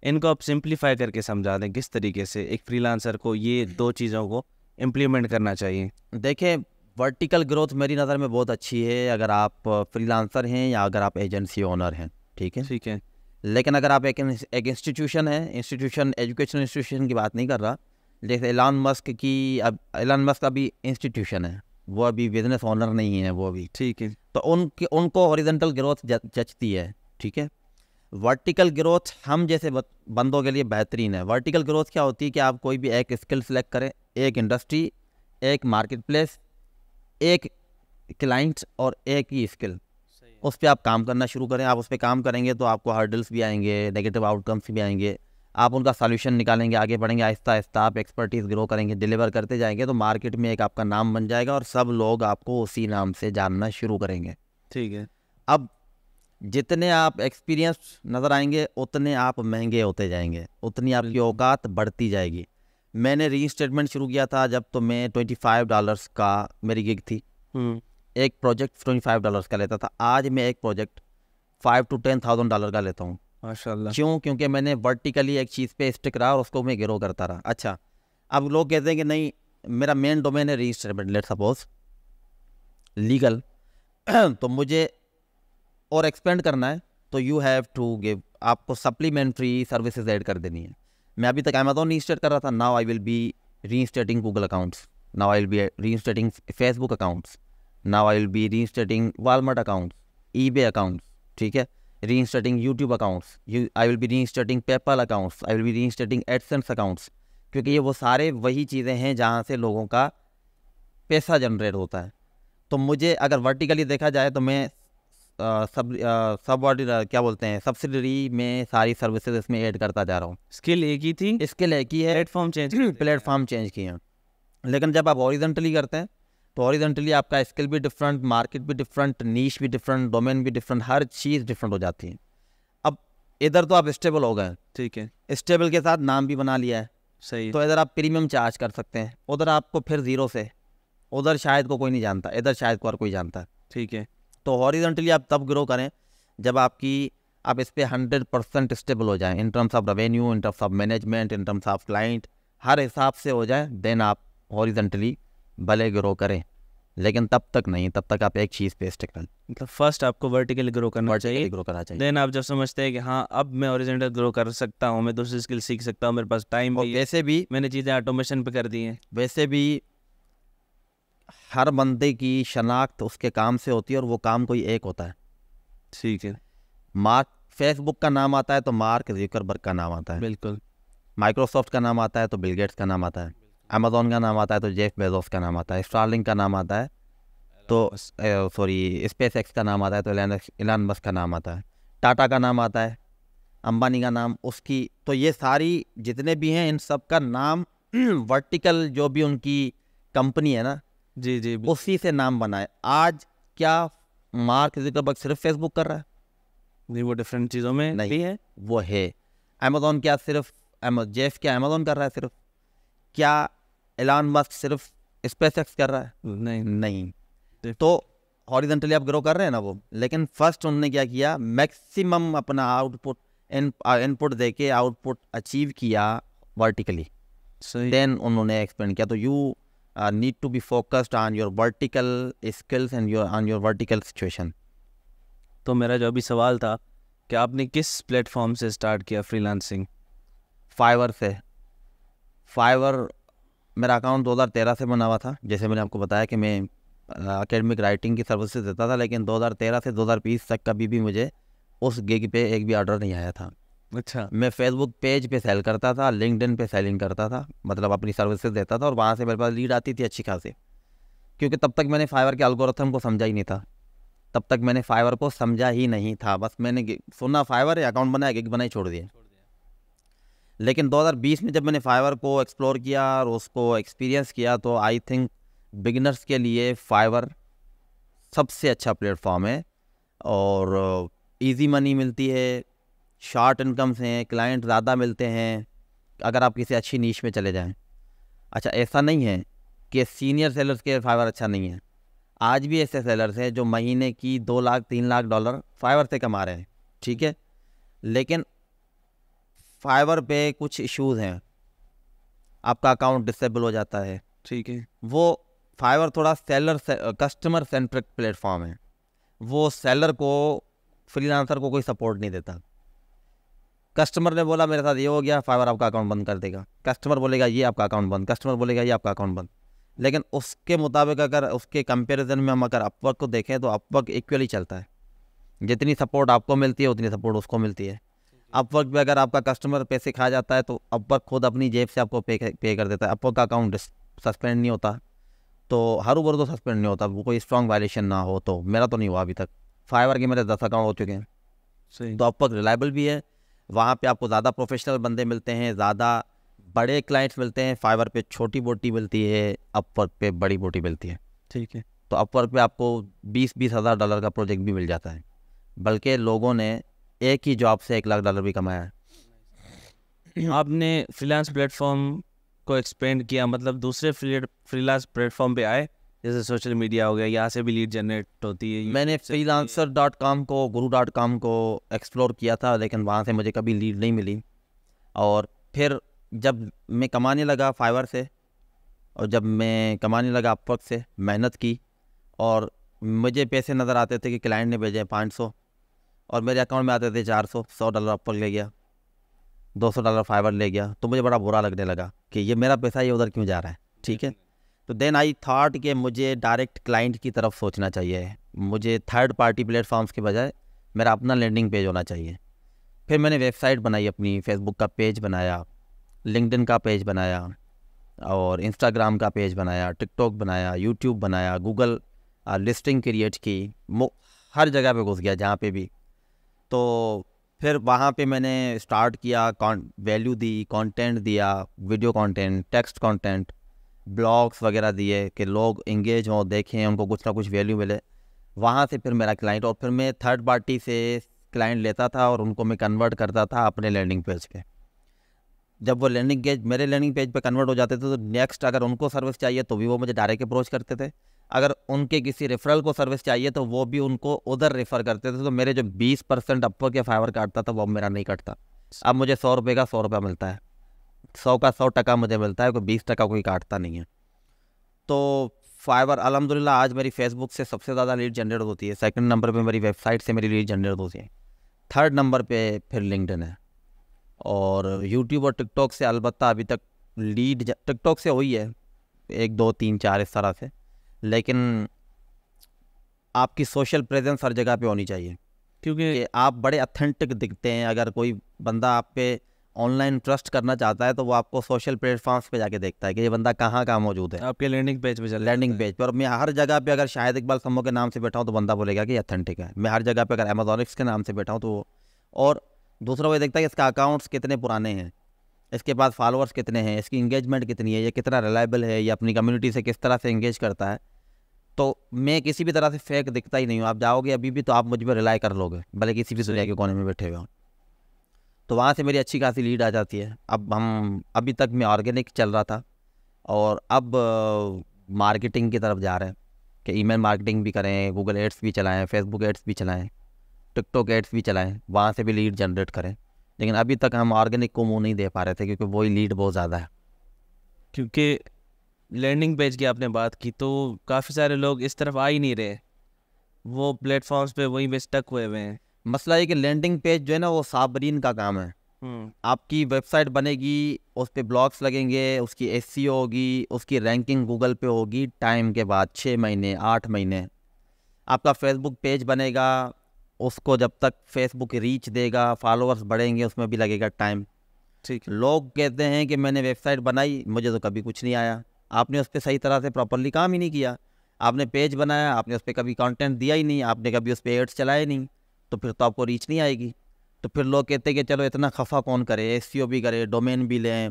इनको आप सिंप्लीफाई करके समझा दें, किस तरीके से एक फ्रीलांसर को ये दो चीज़ों को इम्प्लीमेंट करना चाहिए। देखिए, वर्टिकल ग्रोथ मेरी नज़र में बहुत अच्छी है अगर आप फ्रीलांसर हैं या अगर आप एजेंसी ओनर हैं, ठीक है। ठीक है। लेकिन अगर आप एक इंस्टीट्यूशन है, एजुकेशन इंस्टीट्यूशन की बात नहीं कर रहा, जैसे एलन मस्क अभी इंस्टीट्यूशन है, वो अभी बिजनेस ओनर नहीं है वो अभी, ठीक है। तो उनको हॉरिजॉन्टल ग्रोथ जचती है, ठीक है। वर्टिकल ग्रोथ हम जैसे बंदों के लिए बेहतरीन है। वर्टिकल ग्रोथ क्या होती है कि आप कोई भी एक स्किल सेलेक्ट करें, एक इंडस्ट्री, एक मार्केट प्लेस, एक क्लाइंट और एक ही स्किल, उस पर आप काम करना शुरू करें। आप उस पर काम करेंगे तो आपको हर्डल्स भी आएंगे, नेगेटिव आउटकम्स भी आएंगे, आप उनका सॉल्यूशन निकालेंगे, आगे बढ़ेंगे, आहिस्ता आहिस्ता आप एक्सपर्टीज़ ग्रो करेंगे, डिलीवर करते जाएंगे, तो मार्केट में एक आपका नाम बन जाएगा और सब लोग आपको उसी नाम से जानना शुरू करेंगे। ठीक है। अब जितने आप एक्सपीरियंस नज़र आएंगे उतने आप महंगे होते जाएंगे, उतनी आपकी औकात बढ़ती जाएगी। मैंने रीइंस्टेटमेंट शुरू किया था जब तो मैं $25 का मेरी गिग थी, एक प्रोजेक्ट $25 का लेता था। आज मैं एक प्रोजेक्ट $5,000 to $10,000 का लेता हूँ। माशाल्लाह। क्यों? क्योंकि मैंने वर्टिकली एक चीज़ पे स्टिक रहा और उसको मैं ग्रो करता रहा। अच्छा, अब लोग कहते हैं कि नहीं, मेरा मेन डोमेन है रीइंस्टेटमेंट, लेट सपोज लीगल, तो मुझे और एक्सपेंड करना है, तो यू हैव टू गिव, आपको सप्लीमेंट्री सर्विसेज ऐड कर देनी है। मैं अभी तक अमेजोन रीइंस्टेट कर रहा था, now I will be reinstating Google accounts, now I will be reinstating Facebook accounts, now I will be reinstating Walmart accounts, eBay accounts, ठीक है, reinstating YouTube accounts, I will be reinstating PayPal accounts, I will be reinstating AdSense accounts. क्योंकि ये वो सारे वही चीज़ें हैं जहाँ से लोगों का पैसा जनरेट होता है। तो मुझे अगर वर्टिकली देखा जाए तो मैं क्या बोलते हैं, सब्सिडरी में सारी सर्विसेज इसमें ऐड करता जा रहा हूँ। स्किल एक ही थी, स्किल एक ही है, प्लेटफॉर्म चेंज किए हैं। लेकिन जब आप हॉरिजॉन्टली करते हैं तो हॉरिजॉन्टली आपका स्किल भी डिफरेंट, मार्केट भी डिफरेंट, नीश भी डिफरेंट, डोमेन भी डिफरेंट, हर चीज़ डिफरेंट हो जाती है। अब इधर तो आप स्टेबल हो गए, ठीक है, स्टेबल के साथ नाम भी बना लिया है, सही। तो इधर आप प्रीमियम चार्ज कर सकते हैं, उधर आपको फिर ज़ीरो से, उधर शायद को कोई नहीं जानता, इधर शायद को हर कोई जानता है। ठीक है। तो हॉरिजॉन्टली आप तब ग्रो करें जब आप इस पे 100% स्टेबल हो जाएं, in terms of revenue, in terms of management, in terms of client, हर हिसाब से हो जाए, देन आप हॉरिजॉन्टली भले ग्रो करें, लेकिन तब तक नहीं, तब तक आप एक चीज़ पे स्टिक करें। मतलब फर्स्ट आपको वर्टिकली ग्रो करना चाहिए, ग्रो करना चाहिए। देन आप जब समझते हैं कि हाँ अब मैं हॉरिजॉन्टल ग्रो कर सकता हूँ, मैं दूसरी स्किल सीख सकता हूँ, मेरे पास टाइम और भी है, वैसे भी मैंने चीज़ें ऑटोमेशन पे कर दी हैं। वैसे भी हर बंदे की शनाख्त उसके काम से होती है, और वो काम कोई एक होता है। ठीक है। फेसबुक का नाम आता है तो मार्क ज़ुकरबर्ग का नाम आता है, बिल्कुल। माइक्रोसॉफ्ट का नाम आता है तो बिल गेट्स का नाम आता है, अमेजोन का नाम आता है तो जेफ बेजोस का नाम आता है, स्टारलिंक का नाम आता है तो स्पेस एक्स का नाम आता है तो इलान मस्क का नाम आता है, टाटा का नाम आता है, अंबानी का नाम उसकी। तो ये सारी जितने भी हैं इन सब का नाम वर्टिकल जो भी उनकी कंपनी है ना, जी जी। उसी से नाम बना है। आज क्या मार्क ज़ुकरबर्ग सिर्फ फेसबुक कर रहा है? नहीं, वो डिफरेंट चीज़ों में नहीं भी है। वो है। अमेजोन क्या सिर्फ जेफ क्या अमेजोन कर रहा है सिर्फ? क्या एलन मस्क सिर्फ स्पेसएक्स कर रहा है? नहीं। नहीं। तो हॉरिजॉन्टली आप ग्रो कर रहे हैं ना वो, लेकिन फर्स्ट उन्होंने क्या किया, मैक्सिमम अपना आउटपुट इनपुट देके आउटपुट अचीव किया वर्टिकली, सही। देन उन्होंने एक्सपेंड किया। तो you need to be focused on your vertical skills and on your vertical situation. तो मेरा जो अभी सवाल था कि आपने किस प्लेटफॉर्म से स्टार्ट किया फ्रीलांसिंग? फाइवर से। फाइवर मेरा अकाउंट 2013 से बना हुआ था। जैसे मैंने आपको बताया कि मैं एकेडमिक राइटिंग की सर्विसेज देता था, लेकिन 2013 से 2020 तक कभी भी मुझे उस गिग पे एक भी ऑर्डर नहीं आया था। अच्छा। मैं फेसबुक पेज पे सेल करता था, लिंक्डइन पे सेलिंग करता था, मतलब अपनी सर्विसेज देता था, और वहाँ से मेरे पास लीड आती थी अच्छी खासी। क्योंकि तब तक मैंने फाइवर के एल्गोरिथम को समझा ही नहीं था, तब तक मैंने फाइवर को समझा ही नहीं था। बस मैंने सुना फाइवर है, अकाउंट बनाया, गिग बनाई, छोड़ दिया। लेकिन 2020 में जब मैंने फाइवर को एक्सप्लोर किया और उसको एक्सपीरियंस किया, तो आई थिंक बिगिनर्स के लिए फाइवर सबसे अच्छा प्लेटफॉर्म है। और इजी मनी मिलती है, शॉर्ट इनकम्स हैं, क्लाइंट ज़्यादा मिलते हैं अगर आप किसी अच्छी नीश में चले जाएं। अच्छा, ऐसा नहीं है कि सीनियर सेलर्स के फाइवर अच्छा नहीं है। आज भी ऐसे सेलर्स हैं जो महीने की 2 लाख 3 लाख डॉलर फाइवर से कमा रहे हैं, ठीक है। लेकिन फाइवर पे कुछ इश्यूज हैं, आपका अकाउंट डिसेबल हो जाता है, ठीक है। वो फाइवर थोड़ा कस्टमर सेंट्रिक प्लेटफॉर्म है। वो सेलर को, फ्रीलांसर को कोई सपोर्ट नहीं देता। कस्टमर ने बोला मेरे साथ ये हो गया, फाइवर आपका अकाउंट बंद कर देगा। कस्टमर बोलेगा ये आपका अकाउंट बंद, कस्टमर बोलेगा ये आपका अकाउंट बंद। लेकिन उसके मुताबिक अगर उसके कंपैरिजन में हम अगर अपवर्क को देखें तो अपवर्क इक्वली चलता है। जितनी सपोर्ट आपको मिलती है उतनी सपोर्ट उसको मिलती है। अपवर्क पे अगर आपका कस्टमर पैसे खा जाता है तो अपवर्क खुद अपनी जेब से आपको पे कर देता है। अपवर्क का अकाउंट सस्पेंड नहीं होता, तो हर ऊपर तो सस्पेंड नहीं होता, वो कोई स्ट्रॉन्ग वायलेशन ना हो। तो मेरा तो नहीं हुआ अभी तक। फाइवर के मेरे 10 अकाउंट हो चुके हैं। सही। तो अपवर्क रिलायबल भी है, वहाँ पे आपको ज़्यादा प्रोफेशनल बंदे मिलते हैं, ज़्यादा बड़े क्लाइंट्स मिलते हैं। फाइवर पे छोटी बोटी मिलती है, अपवर्क पे बड़ी बोटी मिलती है। ठीक है। तो अपवर्क पे आपको 20-20 हज़ार डॉलर का प्रोजेक्ट भी मिल जाता है, बल्कि लोगों ने एक ही जॉब से 1 लाख डॉलर भी कमाया है। आपने फ्रीलांस प्लेटफॉर्म को एक्सपेंड किया, मतलब दूसरे फ्रीलांस प्लेटफॉर्म पे आए, जैसे सोशल मीडिया हो गया, यहाँ से भी लीड जनरेट होती है। मैंने freelancer.com को, guru.com को एक्सप्लोर किया था, लेकिन वहाँ से मुझे कभी लीड नहीं मिली। और फिर जब मैं कमाने लगा फाइवर से, और जब मैं कमाने लगा अपवर्क से, मेहनत की, और मुझे पैसे नज़र आते थे कि क्लाइंट ने भेजे 500 और मेरे अकाउंट में आते थे 400। $100 अपवर्क ले गया, $200 फाइवर ले गया, तो मुझे बड़ा बुरा लगने लगा कि ये मेरा पैसा ये उधर क्यों जा रहा है, ठीक है। तो देन आई थॉट कि मुझे डायरेक्ट क्लाइंट की तरफ सोचना चाहिए, मुझे थर्ड पार्टी प्लेटफॉर्म्स के बजाय मेरा अपना लैंडिंग पेज होना चाहिए। फिर मैंने वेबसाइट बनाई अपनी, फेसबुक का पेज बनाया, लिंक्डइन का पेज बनाया, और इंस्टाग्राम का पेज बनाया, टिकटॉक बनाया, यूट्यूब बनाया, गूगल लिस्टिंग क्रिएट की, हर जगह पे घुस गया जहाँ पे भी। तो फिर वहाँ पे मैंने स्टार्ट किया, वैल्यू दी, कंटेंट दिया, video content, text content, blogs वगैरह दिए कि लोग इंगेज हों, देखें, उनको कुछ ना कुछ वैल्यू मिले। वहाँ से फिर मेरा क्लाइंट, और फिर मैं थर्ड पार्टी से क्लाइंट लेता था और उनको मैं कन्वर्ट करता था अपने लैंडिंग पेज पे। जब वो लैंडिंग पेज मेरे लैंडिंग पेज पे कन्वर्ट हो जाते थे तो नेक्स्ट अगर उनको सर्विस चाहिए तो भी वो मुझे डायरेक्ट अप्रोच करते थे, अगर उनके किसी रेफरल को सर्विस चाहिए तो वो भी उनको उधर रेफ़र करते थे, तो मेरे जो 20% अपवर्क या फाइवर काटता था वो मेरा नहीं कटता। अब मुझे 100 रुपये का 100 रुपया मिलता है, 100 का 100% मुझे मिलता है, कोई 20% कोई काटता नहीं है। तो फाइवर अल्हम्दुलिल्लाह आज मेरी फेसबुक से सबसे ज़्यादा लीड जनरेट होती है, सेकंड नंबर पे मेरी वेबसाइट से मेरी लीड जनरेट होती है, थर्ड नंबर पे फिर लिंक्डइन है, और यूट्यूब और टिकटॉक से अलबत्ता अभी तक लीड टिकटॉक से हुई है 1 2 3 4 इस तरह से, लेकिन आपकी सोशल प्रेजेंस हर जगह पे होनी चाहिए, क्योंकि कि आप बड़े अथेंटिक दिखते हैं। अगर कोई बंदा आप पे ऑनलाइन ट्रस्ट करना चाहता है तो वो आपको सोशल प्लेटफॉर्म्स पे जाके देखता है कि ये बंदा कहाँ कहाँ मौजूद है, आपके लैंडिंग पेज पे चल लैंडिंग पेज पर। और मैं हर जगह पे अगर शाहिद इकबाल समो के नाम से बैठा हूँ तो बंदा बोलेगा कि अथेंटिक है। मैं हर जगह पे अगर अमेजोनिक्स के नाम से बैठा हूँ तो, और दूसरा वो देखता है कि इसका अकाउंट्स कितने पुराने हैं, इसके पास फॉलोअर्स कितने हैं, इसकी इंगेजमेंट कितनी है, ये कितना रिलायबल है, ये अपनी कम्युनिटी से किस तरह से इंगेज करता है। तो मैं किसी भी तरह से फेक दिखता ही नहीं हूँ। आप जाओगे अभी भी तो आप मुझ पर रिलाई कर लोगे, भले किसी भी दुनिया के कोने में बैठे हुए हो। तो वहाँ से मेरी अच्छी खासी लीड आ जाती है। अब हम अभी तक मैं ऑर्गेनिक चल रहा था और अब मार्केटिंग की तरफ जा रहे हैं कि ईमेल मार्केटिंग भी करें, गूगल एड्स भी चलाएं, फेसबुक एड्स भी चलाएं, टिकटॉक एड्स भी चलाएं, वहाँ से भी लीड जनरेट करें। लेकिन अभी तक हम ऑर्गेनिक को मुँह नहीं दे पा रहे थे क्योंकि वही लीड बहुत ज़्यादा है। क्योंकि लैंडिंग पेज की आपने बात की तो काफ़ी सारे लोग इस तरफ आ ही नहीं रहे, वो प्लेटफॉर्म्स पे वहीं पे स्टक हुए हुए हैं। मसला ये कि लैंडिंग पेज जो है ना वो साबरीन का काम है। आपकी वेबसाइट बनेगी, उस पर ब्लॉग्स लगेंगे, उसकी एसईओ होगी, उसकी रैंकिंग गूगल पे होगी, टाइम के बाद 6 महीने 8 महीने। आपका फेसबुक पेज बनेगा, उसको जब तक फेसबुक रीच देगा, फॉलोअर्स बढ़ेंगे, उसमें भी लगेगा टाइम। ठीक है। लोग कहते हैं कि मैंने वेबसाइट बनाई, मुझे तो कभी कुछ नहीं आया। आपने उस पर सही तरह से प्रॉपरली काम ही नहीं किया। आपने पेज बनाया, आपने उस पर कभी कंटेंट दिया ही नहीं, आपने कभी उस पर एड्स चलाए नहीं, तो फिर तो आपको रीच नहीं आएगी। तो फिर लोग कहते हैं कि चलो इतना खफा कौन करे, एसईओ भी करे, डोमेन भी लें,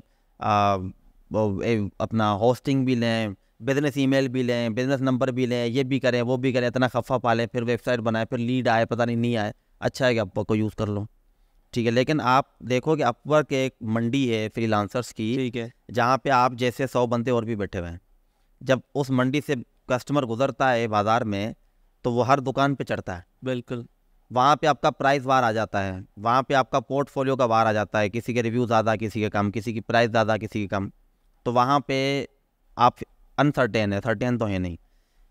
अपना होस्टिंग भी लें, बिजनेस ईमेल भी लें, बिजनेस नंबर भी लें, ये भी करें वो भी करें, इतना खफा पालें, फिर वेबसाइट बनाए, फिर लीड आए, पता नहीं आए। अच्छा है कि अपवर्क को यूज़ कर लो, ठीक है। लेकिन आप देखो कि अपवर्क एक मंडी है फ्रीलांसर्स की, ठीक है। जहाँ पे आप जैसे 100 बंदे और भी बैठे हुए हैं। जब उस मंडी से कस्टमर गुजरता है बाज़ार में तो वो हर दुकान पे चढ़ता है, बिल्कुल। वहाँ पे आपका प्राइस वार आ जाता है, वहाँ पे आपका पोर्टफोलियो का वार आ जाता है, किसी के रिव्यू ज़्यादा, किसी के कम, किसी की प्राइस ज़्यादा, किसी की कम। तो वहाँ पे आप अनसर्टेन है, सर्टेन तो है नहीं।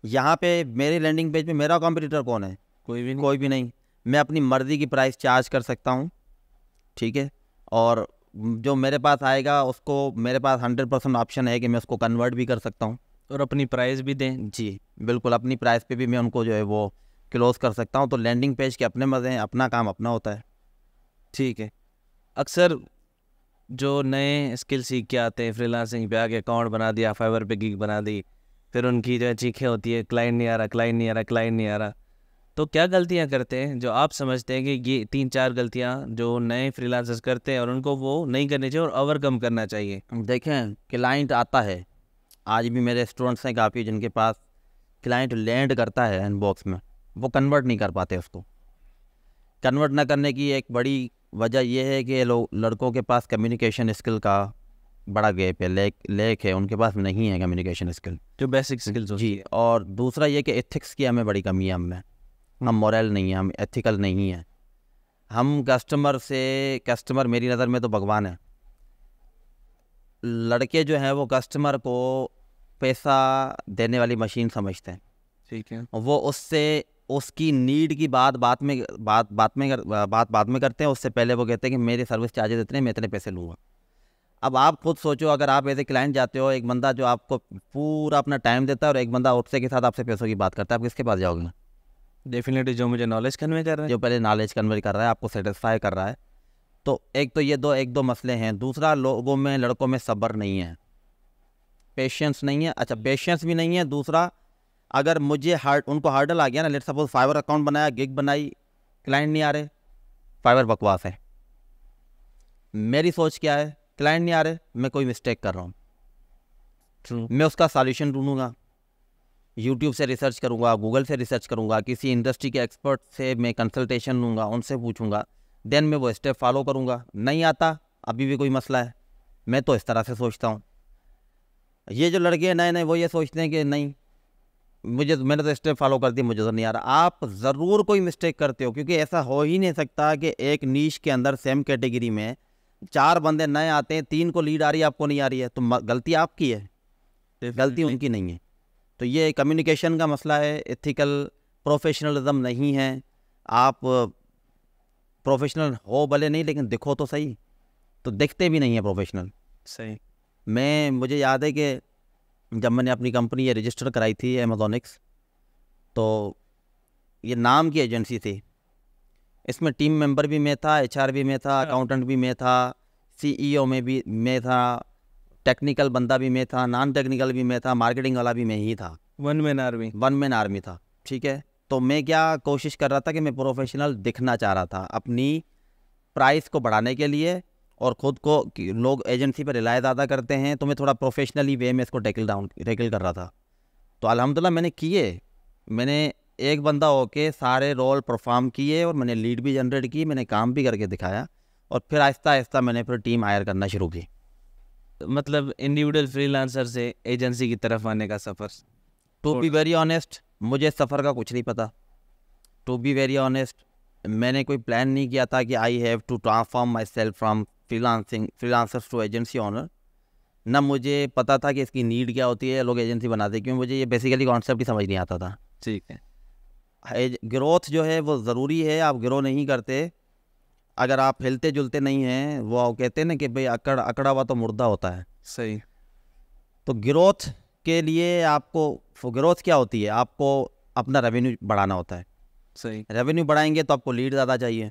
यहाँ पे मेरी लैंडिंग पेज पे मेरा कॉम्पिटिटर कौन है? कोई भी नहीं। कोई भी नहीं। मैं अपनी मर्ज़ी की प्राइस चार्ज कर सकता हूँ, ठीक है। और जो मेरे पास आएगा उसको मेरे पास 100% ऑप्शन है कि मैं उसको कन्वर्ट भी कर सकता हूँ और अपनी प्राइस भी दें। जी बिल्कुल, अपनी प्राइस पे भी मैं उनको जो है वो क्लोज कर सकता हूँ। तो लैंडिंग पेज के अपने मज़े हैं, अपना काम अपना होता है। ठीक है। अक्सर जो नए स्किल सीख के आते हैं, फ्रीलांसिंग पे आके अकाउंट बना दिया, फाइवर पे गिग बना दी, फिर उनकी जो है चीखें होती है, क्लाइंट नहीं आ रहा, क्लाइंट नहीं आ रहा, क्लाइंट नहीं आ रहा। तो क्या गलतियां करते हैं जो आप समझते हैं कि ये 3-4 गलतियां जो नए फ्रीलांसर्स करते हैं और उनको वो नहीं करनी चाहिए और ओवरकम करना चाहिए? देखें, क्लाइंट आता है, आज भी मेरे स्टूडेंट्स हैं काफ़ी जिनके पास क्लाइंट लैंड करता है इनबॉक्स में, वो कन्वर्ट नहीं कर पाते। उसको कन्वर्ट ना करने की एक बड़ी वजह यह है कि लोग लड़कों के पास कम्युनिकेशन स्किल का बड़ा गैप है, लेक है, उनके पास नहीं है कम्युनिकेशन स्किल, जो बेसिक स्किल्स जी। और दूसरा ये कि एथिक्स की हमें बड़ी कमी है, हम मॉरल नहीं है, हम एथिकल नहीं है। हम कस्टमर मेरी नज़र में तो भगवान है। लड़के जो हैं वो कस्टमर को पैसा देने वाली मशीन समझते हैं, ठीक है। वो उससे उसकी नीड की बात बाद में करते हैं। उससे पहले वो कहते हैं कि मेरे सर्विस चार्जेस इतने, मैं इतने पैसे लूँगा। अब आप खुद सोचो, अगर आप एज ए क्लाइंट जाते हो, एक बंदा जो आपको पूरा अपना टाइम देता है और एक बंदा उससे के साथ आपसे पैसों की बात करता है, आप किसके पास जाओगे? डेफिनेटली जो मुझे नॉलेज कन्वे कर रहा है, जो पहले नॉलेज कन्वे कर रहा है, आपको सेटिस्फाई कर रहा है। तो एक तो ये दो मसले हैं। दूसरा, लोगों में, लड़कों में सब्र नहीं है, पेशेंस नहीं है। अच्छा, पेशेंस भी नहीं है। दूसरा, अगर मुझे उनको हार्डल आ गया ना, लेट सपोज फाइवर अकाउंट बनाया, गिग बनाई, क्लाइंट नहीं आ रहे, फाइवर बकवास है। मेरी सोच क्या है? क्लाइंट नहीं आ रहे, मैं कोई मिस्टेक कर रहा हूँ, ट्रू। मैं उसका सॉल्यूशन ढूंढूंगा, यूट्यूब से रिसर्च करूंगा, गूगल से रिसर्च करूंगा, किसी इंडस्ट्री के एक्सपर्ट से मैं कंसल्टेशन लूँगा, उनसे पूछूंगा, देन मैं वो स्टेप फॉलो करूंगा। नहीं आता, अभी भी कोई मसला है। मैं तो इस तरह से सोचता हूँ। ये जो लड़के हैं नए नए, वो ये सोचते हैं कि नहीं, मैंने तो स्टेप फॉलो कर दिया, मुझे तो नहीं आ रहा। आप ज़रूर कोई मिस्टेक करते हो, क्योंकि ऐसा हो ही नहीं सकता कि एक नीश के अंदर सेम कैटेगरी में 4 बंदे नए आते हैं, 3 को लीड आ रही है, आपको नहीं आ रही है, तो गलती आपकी है, गलती उनकी नहीं है। तो ये कम्युनिकेशन का मसला है, एथिकल प्रोफेशनलिज्म नहीं है। आप प्रोफेशनल हो भले नहीं, लेकिन दिखो तो सही, तो दिखते भी नहीं है प्रोफेशनल। सही। मुझे याद है कि जब मैंने अपनी कंपनी ये रजिस्टर कराई थी अमेजोनिक्स, तो ये नाम की एजेंसी थी, इसमें टीम मेंबर भी मैं था, एचआर भी मैं था, अकाउंटेंट भी मैं था, सीईओ में भी मैं था, टेक्निकल बंदा भी मैं था, नॉन टेक्निकल भी मैं था, मार्केटिंग वाला भी मैं ही था। वन मैन आर्मी था, ठीक है। तो मैं क्या कोशिश कर रहा था कि मैं प्रोफेशनल दिखना चाह रहा था, अपनी प्राइस को बढ़ाने के लिए, और ख़ुद को लोग एजेंसी पर रिलाय ज़्यादा करते हैं, तो मैं थोड़ा प्रोफेशनली वे में इसको टैकल कर रहा था। तो अल्हम्दुलिल्लाह मैंने एक बंदा होके सारे रोल परफॉर्म किए, और मैंने लीड भी जनरेट की, मैंने काम भी करके दिखाया, और फिर आहिस्ता आहिस्ता मैंने फिर टीम हायर करना शुरू की। मतलब इंडिविजुअल फ्रीलांसर से एजेंसी की तरफ आने का सफ़र। टू बी वेरी ऑनेस्ट, मुझे सफ़र का कुछ नहीं पता। टू बी वेरी ऑनेस्ट, मैंने कोई प्लान नहीं किया था कि I have to transform my self from freelancers to agency owner. ना मुझे पता था कि इसकी नीड क्या होती है, लोग एजेंसी बनाते हैं क्यों, मुझे ये बेसिकली कॉन्सेप्ट ही समझ नहीं आता था। ठीक है। ग्रोथ जो है वो ज़रूरी है, आप ग्रो नहीं करते अगर आप हिलते जुलते नहीं हैं। वो कहते हैं ना कि भाई अकड़ा हुआ तो मुर्दा होता है। सही। तो ग्रोथ के लिए आपको ग्रोथ क्या होती है, आपको अपना रेवेन्यू बढ़ाना होता है। सही। रेवेन्यू बढ़ाएंगे तो आपको लीड ज़्यादा चाहिए,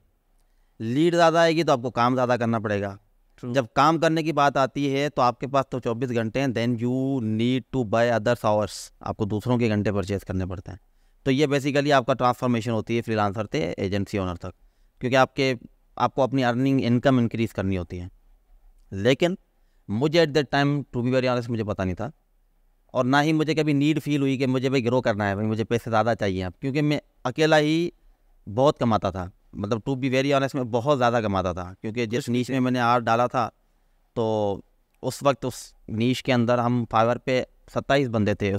लीड ज़्यादा आएगी तो आपको काम ज़्यादा करना पड़ेगा। जब काम करने की बात आती है तो आपके पास तो 24 घंटे हैं, then you need to buy others hours, आपको दूसरों के घंटे परचेज करने पड़ते हैं। तो ये बेसिकली आपका ट्रांसफॉर्मेशन होती है फ्रीलांसर से एजेंसी ओनर तक, क्योंकि आपको अपनी अर्निंग इनकम इंक्रीज़ करनी होती है। लेकिन मुझे at that time to be very honest मुझे पता नहीं था, और ना ही मुझे कभी नीड फील हुई कि मुझे भाई ग्रो करना है, भाई मुझे पैसे ज़्यादा चाहिए अब, क्योंकि मैं अकेला ही बहुत कमाता था। मतलब टू बी वेरी ऑनेस्ट मैं बहुत ज़्यादा कमाता था, क्योंकि जिस नीश में मैंने हाथ डाला था, तो उस वक्त उस नीश के अंदर हम फाइवर पे 27 बंदे थे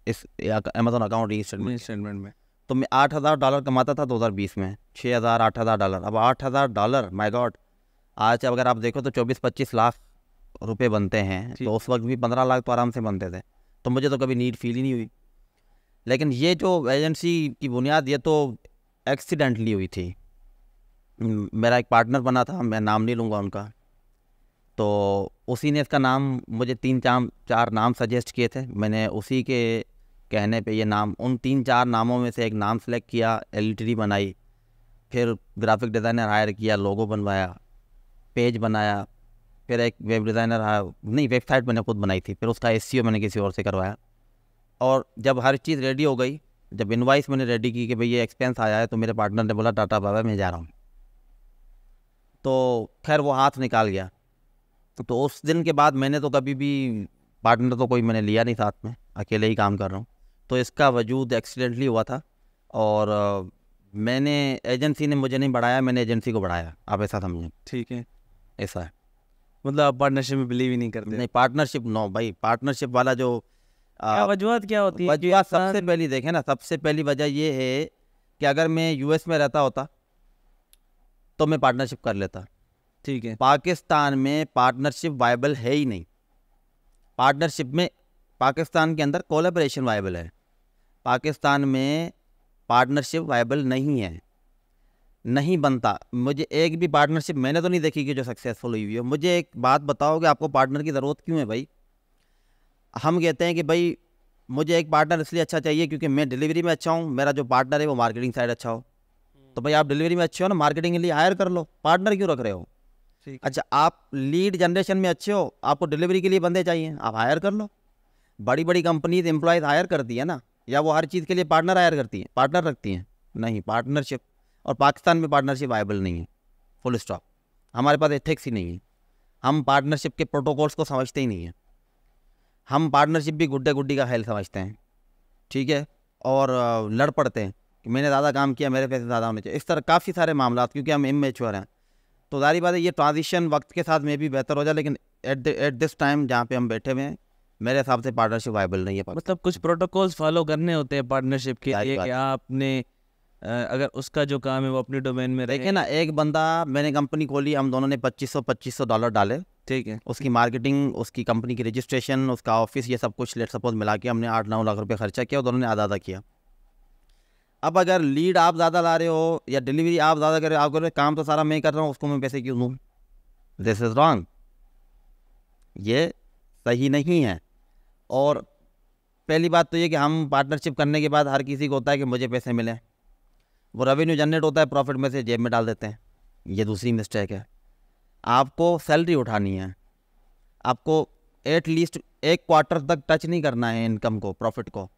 इस अमेजोन अकाउंट स्टेटमेंट में। तो मैं $8,000 कमाता था 2020 में, $6,000-8,000। अब $8,000 माय गॉड, आज अगर आप देखो तो 24-25 लाख रुपए बनते हैं, तो उस वक्त भी 15 लाख तो आराम से बनते थे। तो मुझे तो कभी नीड फील ही नहीं हुई। लेकिन ये जो एजेंसी की बुनियाद ये तो एक्सीडेंटली हुई थी। मेरा एक पार्टनर बना था, मैं नाम नहीं लूँगा उनका, तो उसी ने इसका नाम मुझे 3-4 नाम सजेस्ट किए थे। मैंने उसी के कहने पे ये नाम, उन 3-4 नामों में से एक नाम सेलेक्ट किया, एलटीडी बनाई, फिर ग्राफिक डिज़ाइनर हायर किया, लोगो बनवाया, पेज बनाया, फिर एक वेब डिज़ाइनर नहीं वेबसाइट मैंने खुद बनाई थी, फिर उसका एसईओ मैंने किसी और से करवाया। और जब हर चीज़ रेडी हो गई, जब इनवाइस मैंने रेडी की कि भाई ये एक्सपेंस आया है, तो मेरे पार्टनर ने बोला टाटा बाबा मैं जा रहा हूँ। तो खैर वो हाथ निकाल गया। तो उस दिन के बाद मैंने तो कभी भी पार्टनर तो कोई मैंने लिया नहीं साथ में, अकेले ही काम कर रहा हूँ। तो इसका वजूद एक्सीडेंटली हुआ था, और मैंने एजेंसी ने मुझे नहीं बढ़ाया, मैंने एजेंसी को बढ़ाया, आप ऐसा समझें। ठीक है, ऐसा है। मतलब आप पार्टनरशिप में बिलीव ही नहीं करते? नहीं, पार्टनरशिप नो भाई, पार्टनरशिप वाला जो वजूहत क्या होती है? वजह सबसे पहली देखें ना, सबसे पहली वजह ये है कि अगर मैं यूएस में रहता होता तो मैं पार्टनरशिप कर लेता। ठीक है। पाकिस्तान में पार्टनरशिप वायबल है ही नहीं। पार्टनरशिप में पाकिस्तान के अंदर कोलैबोरेशन वायबल है, पाकिस्तान में पार्टनरशिप वायबल नहीं है, नहीं बनता। मुझे एक भी पार्टनरशिप मैंने तो नहीं देखी कि जो सक्सेसफुल हुई है। मुझे एक बात बताओ कि आपको पार्टनर की ज़रूरत क्यों है भाई? हम कहते हैं कि भाई मुझे एक पार्टनर इसलिए अच्छा चाहिए क्योंकि मैं डिलीवरी में अच्छा हूँ, मेरा जो पार्टनर है वो मार्केटिंग साइड अच्छा हो। तो भाई आप डिलीवरी में अच्छे हो ना, मार्केटिंग के लिए हायर कर लो, पार्टनर क्यों रख रहे हो? अच्छा, आप लीड जनरेशन में अच्छे हो, आपको डिलीवरी के लिए बंदे चाहिए, आप हायर कर लो। बड़ी बड़ी कंपनीज एम्प्लॉयज़ हायर करती है ना, या वो हर चीज़ के लिए पार्टनर हायर करती हैं, पार्टनर रखती हैं? नहीं, पार्टनरशिप। और पाकिस्तान में पार्टनरशिप वायबल नहीं है, फुल स्टॉप। हमारे पास एथिक्स ही नहीं है, हम पार्टनरशिप के प्रोटोकॉल्स को समझते ही नहीं हैं। हम पार्टनरशिप भी गुड्डे गुड्डी का खेल समझते हैं, ठीक है, और लड़ पड़ते हैं कि मैंने ज़्यादा काम किया, मेरे पैसे ज़्यादा होने चाहिए, इस तरह काफ़ी सारे मामला, क्योंकि हम इमेच्योर हैं। तो जारी बात है ये ट्रांजिशन वक्त के साथ में भी बेहतर हो जाए, लेकिन एट दिस टाइम जहाँ पे हम बैठे हुए हैं, मेरे हिसाब से पार्टनरशिप वायबल नहीं है। मतलब कुछ प्रोटोकॉल्स फॉलो करने होते हैं पार्टनरशिप के सारी लिए बात कि आपने अगर उसका जो काम है वो अपने डोमेन में रहे। देखिए ना, एक बंदा, मैंने कंपनी खोली, हम दोनों ने $2500 डाले, ठीक है, उसकी मार्केटिंग, उसकी कंपनी की रजिस्ट्रेशन, उसका ऑफिस, ये सब कुछ लेट सपोज मिला के हमने 8-9 लाख रुपए खर्चा किया और दोनों ने आधा आधा किया। अब अगर लीड आप ज़्यादा ला रहे हो या डिलीवरी आप ज़्यादा कर रहे हो, आप कर रहे हो, काम तो सारा मैं कर रहा हूँ, उसको मैं पैसे क्यों दूँ? दिस इज़ रॉन्ग, ये सही नहीं है। और पहली बात तो ये कि हम पार्टनरशिप करने के बाद हर किसी को होता है कि मुझे पैसे मिलें, वो रेवेन्यू जनरेट होता है, प्रॉफिट में से जेब में डाल देते हैं, ये दूसरी मिस्टेक है। आपको सैलरी उठानी है, आपको एटलीस्ट एक क्वार्टर तक टच नहीं करना है इनकम को, प्रॉफिट को।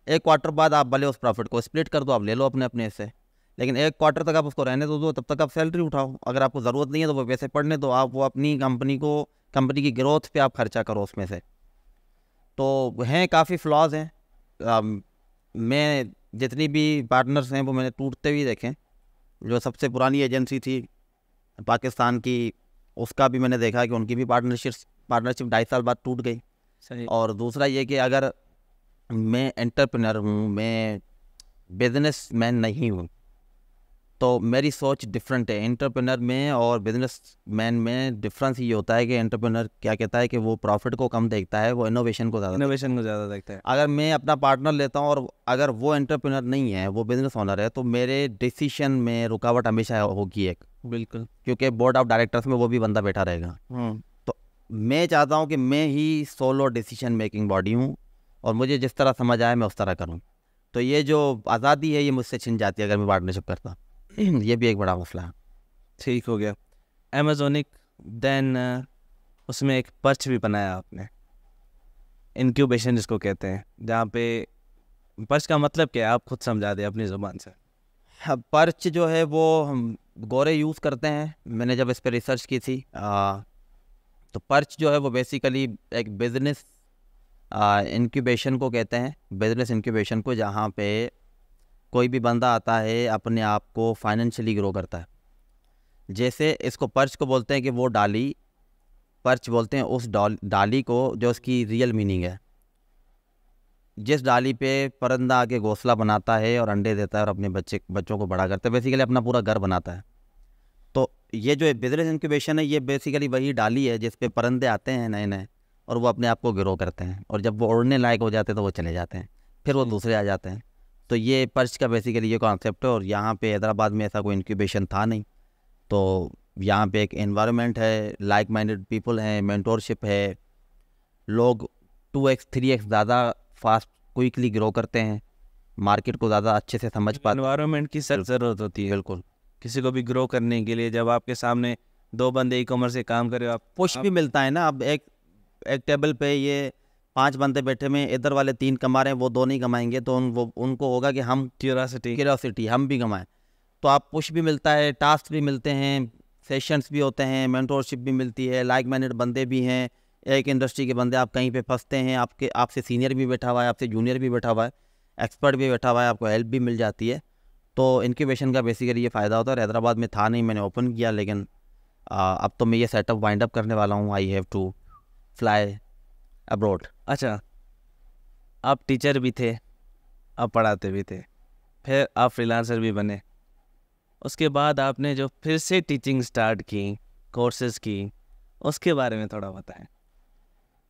एक क्वार्टर बाद आप भले उस प्रॉफिट को स्प्लिट कर दो, आप ले लो अपने अपने से, लेकिन एक क्वार्टर तक आप उसको रहने दो, तब तक आप सैलरी उठाओ। अगर आपको ज़रूरत नहीं है तो वो पैसे पड़ने दो, आप वो अपनी कंपनी की ग्रोथ पे आप खर्चा करो उसमें से। तो हैं काफ़ी फ्लॉज हैं। मैं जितनी भी पार्टनर्स हैं वो मैंने टूटते हुए देखे। जो सबसे पुरानी एजेंसी थी पाकिस्तान की, उसका भी मैंने देखा कि उनकी भी पार्टनरशिप 2.5 साल बाद टूट गई। सही। और दूसरा ये कि अगर मैं एंटरप्रेन्योर हूँ, मैं बिजनेसमैन नहीं हूँ, तो मेरी सोच डिफरेंट है। एंटरप्रेन्योर में और बिजनेसमैन में डिफरेंस ये होता है कि एंटरप्रेन्योर क्या कहता है कि वो प्रॉफिट को कम देखता है, वो इनोवेशन को ज़्यादा। इनोवेशन को ज़्यादा देखता है। अगर मैं अपना पार्टनर लेता हूँ और अगर वो एंटरप्रेन्योर नहीं है, वो बिजनेस ओनर है, तो मेरे डिसीजन में रुकावट हमेशा होगी एक, बिल्कुल, क्योंकि बोर्ड ऑफ डायरेक्टर्स में वो भी बंदा बैठा रहेगा। तो मैं चाहता हूँ कि मैं ही सोलो डिसीजन मेकिंग बॉडी हूँ और मुझे जिस तरह समझ आए मैं उस तरह करूँ। तो ये जो आज़ादी है ये मुझसे छिन जाती है अगर मैं पार्टनरशिप करता। ये भी एक बड़ा मसला है। ठीक हो गया। अमेजोनिक, देन उसमें एक पर्च भी बनाया आपने, इनक्यूबेशन जिसको कहते हैं, जहाँ पे पर्च का मतलब क्या है आप खुद समझा दें अपनी ज़ुबान से। पर्च जो है वो हम गोरे यूज़ करते हैं। मैंने जब इस पर रिसर्च की थी तो पर्च जो है वो बेसिकली एक बिजनेस इंक्यूबेशन को कहते हैं, बिजनेस इंक्यूबेशन को, जहाँ पे कोई भी बंदा आता है अपने आप को फाइनेंशियली ग्रो करता है। जैसे इसको पर्च को बोलते हैं कि वो डाली, पर्च बोलते हैं उस डाली को जो उसकी रियल मीनिंग है, जिस डाली पे परिंदा आके घोंसला बनाता है और अंडे देता है और अपने बच्चों को बड़ा करता है, बेसिकली अपना पूरा घर बनाता है। तो ये जो बिजनेस इंक्यूबेशन है ये बेसिकली वही डाली है जिस पे परिंदे आते हैं नए नए और वो अपने आप को ग्रो करते हैं, और जब वो उड़ने लायक हो जाते हैं तो वो चले जाते हैं, फिर वो दूसरे आ जाते हैं। तो ये पर्च का बेसिकली ये कॉन्सेप्ट है। और यहाँ पे हैदराबाद में ऐसा कोई इंक्यूबेशन था नहीं, तो यहाँ पे एक एनवायरनमेंट है, लाइक माइंडेड पीपल हैं, मेंटोरशिप है, लोग 2x 3x ज़्यादा फास्ट क्विकली ग्रो करते हैं, मार्केट को ज़्यादा अच्छे से समझ पाते हैं। एनवायरनमेंट की सख्त ज़रूरत होती है बिल्कुल, किसी को भी ग्रो करने के लिए। जब आपके सामने 2 बंदे ई कॉमर्स से काम कर रहे हो, आप पुश भी मिलता है ना। अब एक टेबल पे ये 5 बंदे बैठे में, इधर वाले 3 कमा रहे हैं, वो 2 नहीं कमाएंगे, तो उनको होगा कि हम क्यूरियोसिटी हम भी कमाएं। तो आप पुश भी मिलता है, टास्क भी मिलते हैं, सेशंस भी होते हैं, मेंटोरशिप भी मिलती है, लाइक माइंडेड बंदे भी हैं। एक इंडस्ट्री के बंदे, आप कहीं पे फंसते हैं, आपसे सीनियर भी बैठा हुआ है, आपसे जूनियर भी बैठा हुआ है, एक्सपर्ट भी बैठा हुआ है, आपको हेल्प भी मिल जाती है। तो इंक्यूबेशन का बेसिकली ये फ़ायदा होता है। और हैदराबाद में था नहीं, मैंने ओपन किया, लेकिन अब तो मैं ये सेटअप वाइंड अप करने वाला हूँ। I have to fly abroad. अच्छा, आप टीचर भी थे, आप पढ़ाते भी थे, फिर आप फ्रीलांसर भी बने, उसके बाद आपने जो फिर से टीचिंग स्टार्ट की, कोर्सेज की, उसके बारे में थोड़ा बताएं।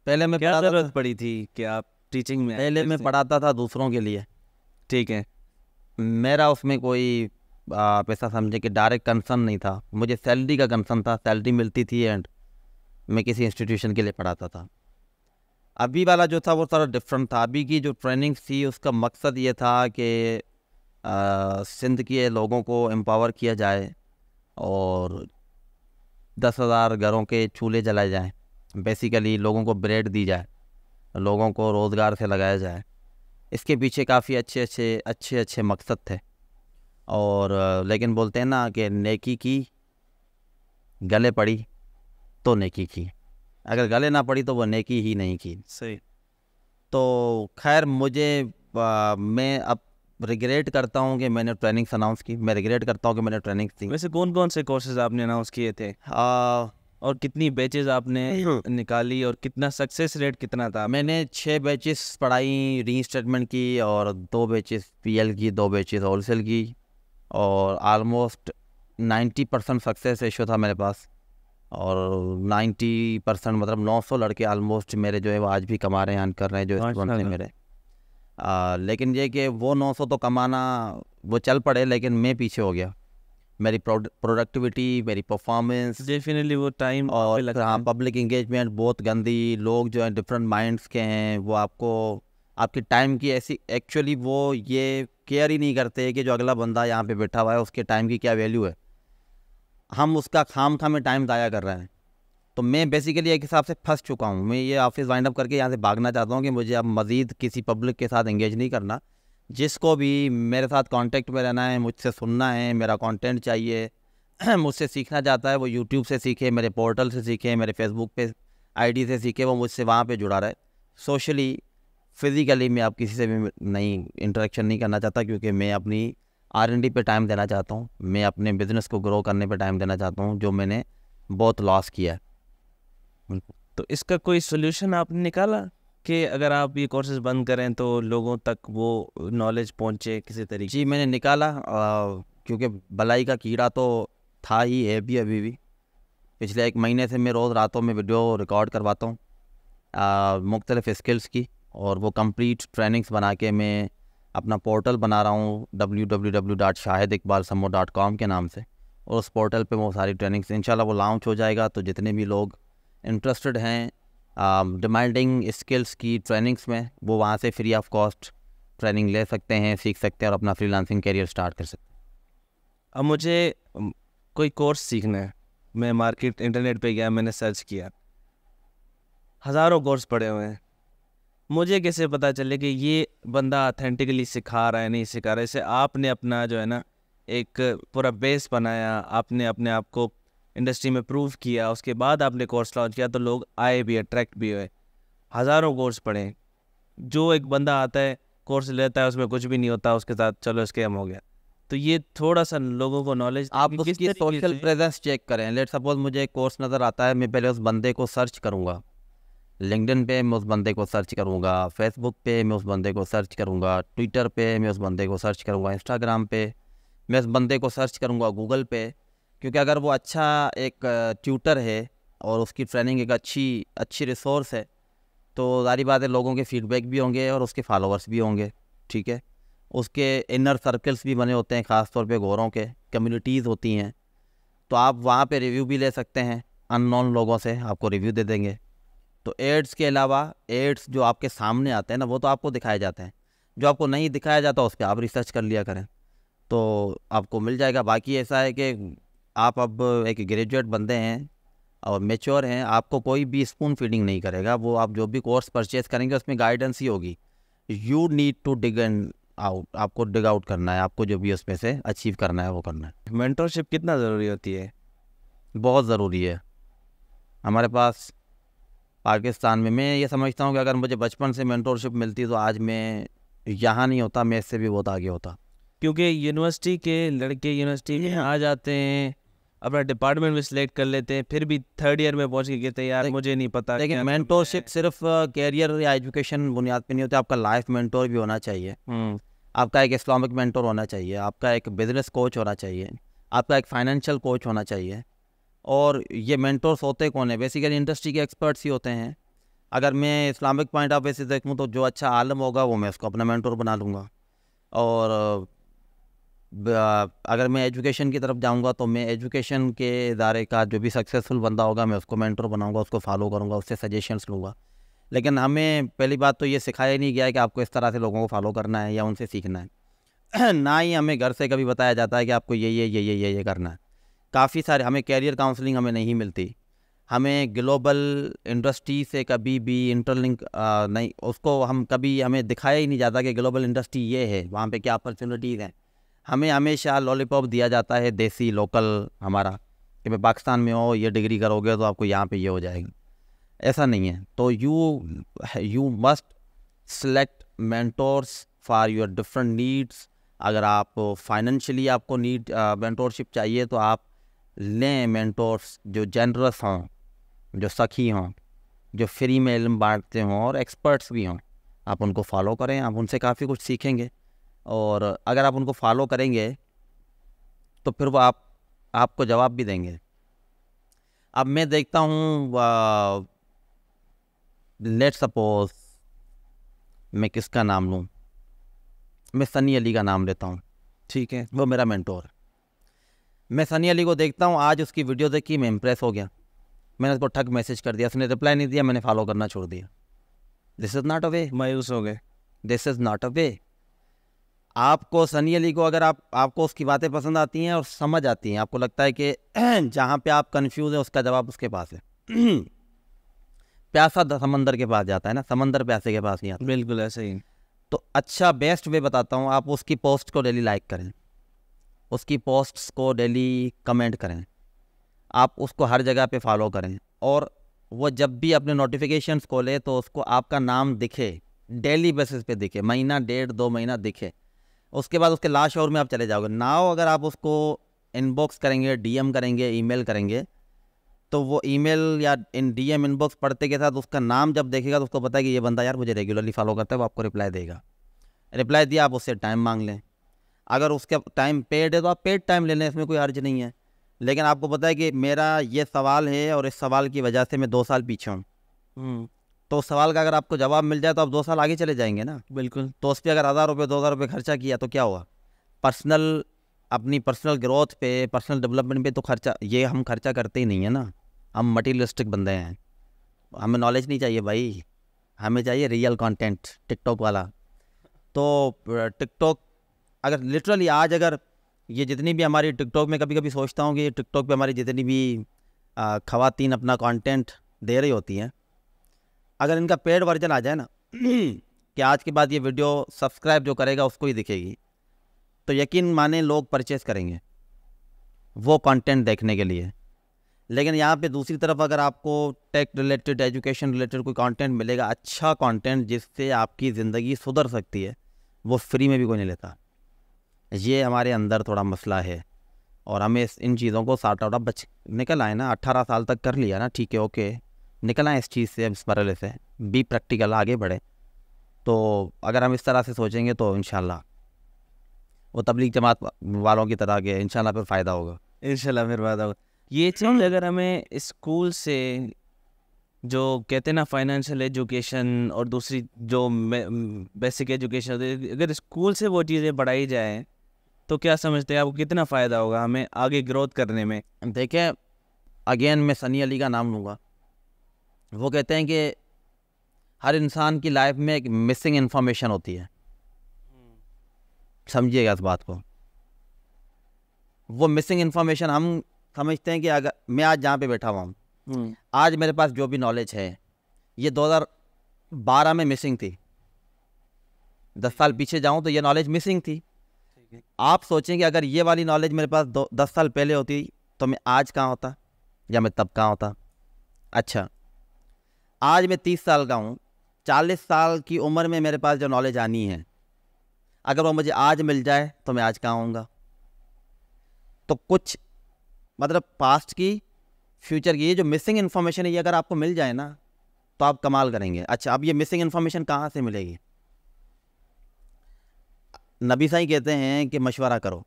पहले मैं क्या ज़रूरत पड़ी थी कि आप टीचिंग में? पहले मैं पढ़ाता था दूसरों के लिए, ठीक है, मेरा उसमें कोई आप ऐसा समझे कि डायरेक्ट कंसर्न नहीं था, मुझे सैलरी का कंसर्न था, सैलरी मिलती थी एंड मैं किसी इंस्टीट्यूशन के लिए पढ़ाता था। अभी वाला जो था वो थोड़ा डिफरेंट था। अभी की जो ट्रेनिंग थी उसका मकसद ये था कि सिंध के लोगों को एम्पावर किया जाए और 10,000 घरों के चूल्हे जलाए जाएं, बेसिकली लोगों को ब्रेड दी जाए, लोगों को रोज़गार से लगाया जाए। इसके पीछे काफ़ी अच्छे मकसद थे। और लेकिन बोलते हैं ना कि नेकी की गले पड़ी तो नेकी की, अगर गले ना पड़ी तो वो नेकी ही नहीं की। सही। तो खैर मैं अब रिग्रेट करता हूँ कि मैंने ट्रेनिंग्स अनाउंस की, मैं रिग्रेट करता हूँ कि मैंने ट्रेनिंग्स दी। वैसे कौन कौन से कोर्सेज आपने अनाउंस किए थे? और कितनी बैचेज आपने निकाली और कितना सक्सेस रेट कितना था? मैंने 6 बैचेस पढ़ाई री स्टेटमेंट की और 2 बैचेस PL की, 2 बैचेस होलसेल की, और ऑलमोस्ट 90% सक्सेस रेशो था मेरे पास। और 90% मतलब 900 लड़के ऑलमोस्ट मेरे जो है वो आज भी कमा रहे हैं, अर्न कर रहे हैं जो स्टूडेंट थे मेरे। लेकिन ये कि वो 900 तो कमाना वो चल पड़े, लेकिन मैं पीछे हो गया। मेरी प्रोडक्टिविटी, मेरी परफॉर्मेंस, डेफिनेटली वो टाइम और हाँ पब्लिक इंगेजमेंट बहुत गंदी। लोग जो हैं डिफरेंट माइंड्स के हैं, वो आपको आपकी टाइम की ऐसी एक्चुअली वो ये केयर ही नहीं करते कि जो अगला बंदा यहाँ पे बैठा हुआ है उसके टाइम की क्या वैल्यू है। हम उसका खाम में टाइम ज़ाया कर रहे हैं। तो मैं बेसिकली एक हिसाब से फंस चुका हूँ। मैं ये ऑफिस वाइंड अप करके यहाँ से भागना चाहता हूँ कि मुझे अब मज़ीद किसी पब्लिक के साथ एंगेज नहीं करना। जिसको भी मेरे साथ कांटेक्ट में रहना है, मुझसे सुनना है, मेरा कंटेंट चाहिए, मुझसे सीखना चाहता है, वो यूट्यूब से सीखे, मेरे पोर्टल से सीखे, मेरे फेसबुक पे आईडी से सीखे, वो मुझसे वहाँ पे जुड़ा रहे। सोशली फिज़िकली मैं अब किसी से भी नहीं इंटरेक्शन नहीं करना चाहता, क्योंकि मैं अपनी R&D पे टाइम देना चाहता हूँ। मैं अपने बिज़नेस को ग्रो करने पे टाइम देना चाहता हूँ, जो मैंने बहुत लॉस किया है। तो इसका कोई सोल्यूशन आपने निकाला कि अगर आप ये कोर्सेज बंद करें तो लोगों तक वो नॉलेज पहुंचे किसी तरीके? जी मैंने निकाला, क्योंकि बलाई का कीड़ा तो था ही, है भी अभी भी। पिछले 1 महीने से मैं रोज़ रातों में वीडियो रिकॉर्ड करवाता हूँ मुख्तलिफ स्किल्स की, और वो कंप्लीट ट्रेनिंग्स बना के मैं अपना पोर्टल बना रहा हूँ www.shahidiqbalsammo.com के नाम से। और उस पोर्टल पे वो सारी ट्रेनिंग्स इंशाल्लाह वो लॉन्च हो जाएगा। तो जितने भी लोग इंटरेस्टेड हैं डिमांडिंग स्किल्स की ट्रेनिंग्स में, वो वहाँ से फ्री ऑफ कॉस्ट ट्रेनिंग ले सकते हैं, सीख सकते हैं और अपना फ्रीलांसिंग करियर स्टार्ट कर सकते हैं। अब मुझे कोई कोर्स सीखना है, मैं मार्केट इंटरनेट पे गया, मैंने सर्च किया, हज़ारों कोर्स पड़े हुए हैं। मुझे कैसे पता चले कि ये बंदा ऑथेंटिकली सिखा रहा है नहीं सिखा रहा है? इसे आपने अपना जो है ना एक पूरा बेस बनाया, आपने अपने आप को इंडस्ट्री में प्रूव किया, उसके बाद आपने कोर्स लॉन्च किया तो लोग आए भी, अट्रैक्ट भी हुए। हज़ारों कोर्स पढ़े हैं। जो एक बंदा आता है कोर्स लेता है उसमें कुछ भी नहीं होता, उसके साथ चलो स्कैम हो गया। तो ये थोड़ा सा लोगों को नॉलेज आप उसकी सोशल प्रेजेंस चेक करें। लेट सपोज मुझे एक कोर्स नज़र आता है, मैं पहले उस बंदे को सर्च करूँगा, लिंक्डइन पे मैं उस बंदे को सर्च करूँगा, फेसबुक पे मैं उस बंदे को सर्च करूँगा, ट्विटर पे मैं उस बंदे को सर्च करूँगा, इंस्टाग्राम पे मैं उस बंदे को सर्च करूँगा, गूगल पे। क्योंकि अगर वो अच्छा एक ट्यूटर है और उसकी ट्रेनिंग एक अच्छी रिसोर्स है, तो सारी बात है लोगों के फीडबैक भी होंगे और उसके फॉलोअर्स भी होंगे, ठीक है। उसके इनर सर्कल्स भी बने होते हैं, ख़ास तौर पे गोरों के कम्युनिटीज़ होती हैं। तो आप वहाँ पे रिव्यू भी ले सकते हैं, अननोन लोगों से आपको रिव्यू दे देंगे। तो एड्स के अलावा एड्स जो आपके सामने आते हैं ना, वो तो आपको दिखाए जाते हैं। जो आपको नहीं दिखाया जाता उस पर आप रिसर्च कर लिया करें, तो आपको मिल जाएगा। बाकी ऐसा है कि आप अब एक ग्रेजुएट बंदे हैं और मेच्योर हैं, आपको कोई भी स्पून फीडिंग नहीं करेगा। वो आप जो भी कोर्स परचेज करेंगे उसमें गाइडेंस ही होगी। You need to dig and out, आपको डिग आउट करना है, आपको जो भी उसमें से अचीव करना है वो करना है। मेंटरशिप कितना ज़रूरी होती है? बहुत ज़रूरी है। हमारे पास पाकिस्तान में मैं ये समझता हूँ कि अगर मुझे बचपन से मेंटरशिप मिलती तो आज मैं यहाँ नहीं होता, मैं इससे भी बहुत आगे होता। क्योंकि यूनिवर्सिटी के लड़के यूनिवर्सिटी में आ जाते हैं, अपना डिपार्टमेंट में सिलेक्ट कर लेते हैं, फिर भी 3rd ईयर में पहुंच के कहते हैं यार मुझे नहीं पता। लेकिन मेंटोरशिप सिर्फ कैरियर या एजुकेशन बुनियाद पे नहीं होता, आपका लाइफ मेंटोर भी होना चाहिए। आपका एक इस्लामिक मेंटोर होना चाहिए, आपका एक बिजनेस कोच होना चाहिए, आपका एक फाइनेंशियल कोच होना चाहिए। और ये मेंटोर्स होते कौन है? बेसिकली इंडस्ट्री के एक्सपर्ट्स ही होते हैं। अगर मैं इस्लामिक पॉइंट ऑफ व्यू से देखूँ तो जो अच्छा आलम होगा वो मैं उसको अपना मेंटोर बना लूँगा। और अगर मैं एजुकेशन की तरफ जाऊंगा तो मैं एजुकेशन के इदारे का जो भी सक्सेसफुल बंदा होगा मैं उसको मेंटर बनाऊंगा, उसको फॉलो करूंगा, उससे सजेशंस लूँगा। लेकिन हमें पहली बात तो ये सिखाया ही नहीं गया है कि आपको इस तरह से लोगों को फॉलो करना है या उनसे सीखना है। ना ही हमें घर से कभी बताया जाता है कि आपको ये करना है। काफ़ी सारे हमें कैरियर काउंसलिंग हमें नहीं मिलती। हमें ग्लोबल इंडस्ट्री से कभी भी इंटरलिंक नहीं, उसको हम कभी हमें दिखाया ही नहीं जाता कि ग्लोबल इंडस्ट्री ये है, वहाँ पे क्या अपॉर्चुनिटीज़ हैं। हमें हमेशा लॉलीपॉप दिया जाता है देसी लोकल हमारा, कि मैं पाकिस्तान में हो, ये डिग्री करोगे तो आपको यहाँ पे ये हो जाएगा। ऐसा नहीं है। तो you must select mentors for your different needs. अगर आप फाइनेंशियली आपको मेंटोरशिप चाहिए तो आप लें मेंटोर्स जो जनरस हों, जो सखी हों, जो फ्री में इल्म बांटते हों और एक्सपर्ट्स भी हों। आप उनको फॉलो करें, आप उनसे काफ़ी कुछ सीखेंगे। और अगर आप उनको फॉलो करेंगे तो फिर वो आपको जवाब भी देंगे। अब मैं देखता हूँ, लेट सपोज मैं किसका नाम लूँ, मैं सनी अली का नाम लेता हूँ। ठीक है। वो मेरा मेंटोर। मैं सनी अली को देखता हूँ, आज उसकी वीडियो देखी, मैं इम्प्रेस हो गया, मैंने उसको ठग मैसेज कर दिया, उसने रिप्लाई नहीं दिया, मैंने फॉलो करना छोड़ दिया। दिस इज़ नॉट अ वे, मायूस हो गए। दिस इज़ नॉट अ वे। आपको सनी अली को अगर आपको उसकी बातें पसंद आती हैं और समझ आती हैं, आपको लगता है कि जहाँ पे आप कंफ्यूज हैं उसका जवाब उसके पास है। प्यासा समंदर के पास जाता है ना, समंदर प्यासे के पास नहीं आता। बिल्कुल ऐसे ही। तो अच्छा बेस्ट वे बताता हूँ, आप उसकी पोस्ट को डेली लाइक करें, उसकी पोस्ट्स को डेली कमेंट करें, आप उसको हर जगह पे फॉलो करें, और वो जब भी अपने नोटिफिकेशंस खोले तो उसको आपका नाम दिखे, डेली बेसिस पे दिखे, महीना 1.5-2 महीना दिखे। उसके बाद उसके लास्ट आवर में आप चले जाओगे नाउ। अगर आप उसको इनबॉक्स करेंगे, डीएम करेंगे, ईमेल करेंगे, तो वो ईमेल या इन डीएम इनबॉक्स पढ़ते के साथ उसका नाम जब देखेगा तो उसको पता है कि ये बंदा यार मुझे रेगुलरली फॉलो करता है, वो आपको रिप्लाई देगा। रिप्लाई दिया, आप उससे टाइम मांग लें। अगर उसके टाइम पेड है तो आप पेड टाइम ले लें, इसमें कोई हर्ज नहीं है। लेकिन आपको पता है कि मेरा ये सवाल है और इस सवाल की वजह से मैं 2 साल पीछे हूँ, तो उस सवाल का अगर आपको जवाब मिल जाए तो आप 2 साल आगे चले जाएंगे ना। बिल्कुल। तो उस पर अगर 1000 रुपये 2000 रुपये खर्चा किया तो क्या हुआ? अपनी पर्सनल ग्रोथ पे, पर्सनल डेवलपमेंट पे तो खर्चा, ये हम खर्चा करते ही नहीं है ना। हम मटीरियलिस्टिक बंदे हैं, हमें नॉलेज नहीं चाहिए भाई, हमें चाहिए रियल कंटेंट, टिकटॉक वाला। तो टिकटॉक अगर लिटरली आज अगर ये जितनी भी हमारी टिकटॉक में, कभी कभी सोचता हूँ कि ये टिकटॉक पे हमारी जितनी भी खवातीन अपना कंटेंट दे रही होती हैं, अगर इनका पेड वर्जन आ जाए ना कि आज के बाद ये वीडियो सब्सक्राइब जो करेगा उसको ही दिखेगी, तो यकीन माने लोग परचेस करेंगे वो कंटेंट देखने के लिए। लेकिन यहाँ पे दूसरी तरफ अगर आपको टेक रिलेटेड, एजुकेशन रिलेटेड कोई कंटेंट मिलेगा, अच्छा कंटेंट जिससे आपकी ज़िंदगी सुधर सकती है, वो फ्री में भी कोई नहीं लेता। ये हमारे अंदर थोड़ा मसला है और हमें इन चीज़ों को सार्ट आउट निकल आए ना। 18 साल तक कर लिया ना, ठीक है, ओके, निकल आए इस चीज़ से, इस मरहले से, बी प्रैक्टिकल, आगे बढ़े। तो अगर हम इस तरह से सोचेंगे तो इंशाल्लाह वो तबलीग जमात वालों की तरह के इंशाल्लाह फिर फ़ायदा होगा। इंशाल्लाह फिर बात होगा। ये चीज़ अगर हमें स्कूल से, जो कहते हैं ना फाइनेंशियल एजुकेशन और दूसरी जो बेसिक एजुकेशन होती है, अगर स्कूल से वो चीज़ें पढ़ाई जाए तो क्या समझते हैं आपको कितना फ़ायदा होगा हमें आगे ग्रोथ करने में? देखें, अगेन मैं सनी अली का नाम लूँगा। वो कहते हैं कि हर इंसान की लाइफ में एक मिसिंग इन्फॉर्मेशन होती है, समझिएगा इस बात को। वो मिसिंग इन्फॉर्मेशन हम समझते हैं कि अगर मैं आज जहाँ पे बैठा हुआ हूँ, आज मेरे पास जो भी नॉलेज है ये 2012 में मिसिंग थी। 10 साल पीछे जाऊँ तो ये नॉलेज मिसिंग थी। आप सोचें कि अगर ये वाली नॉलेज मेरे पास 10 साल पहले होती तो मैं आज कहाँ होता या मैं तब कहाँ होता? अच्छा, आज मैं 30 साल का हूँ, 40 साल की उम्र में मेरे पास जो नॉलेज आनी है, अगर वो मुझे आज मिल जाए तो मैं आज कहाँ होऊंगा? तो कुछ मतलब पास्ट की, फ्यूचर की, ये जो मिसिंग इन्फॉर्मेशन है ये अगर आपको मिल जाए ना तो आप कमाल करेंगे। अच्छा, अब ये मिसिंग इन्फॉर्मेशन कहाँ से मिलेगी? नबी साईं कहते हैं कि मशवरा करो।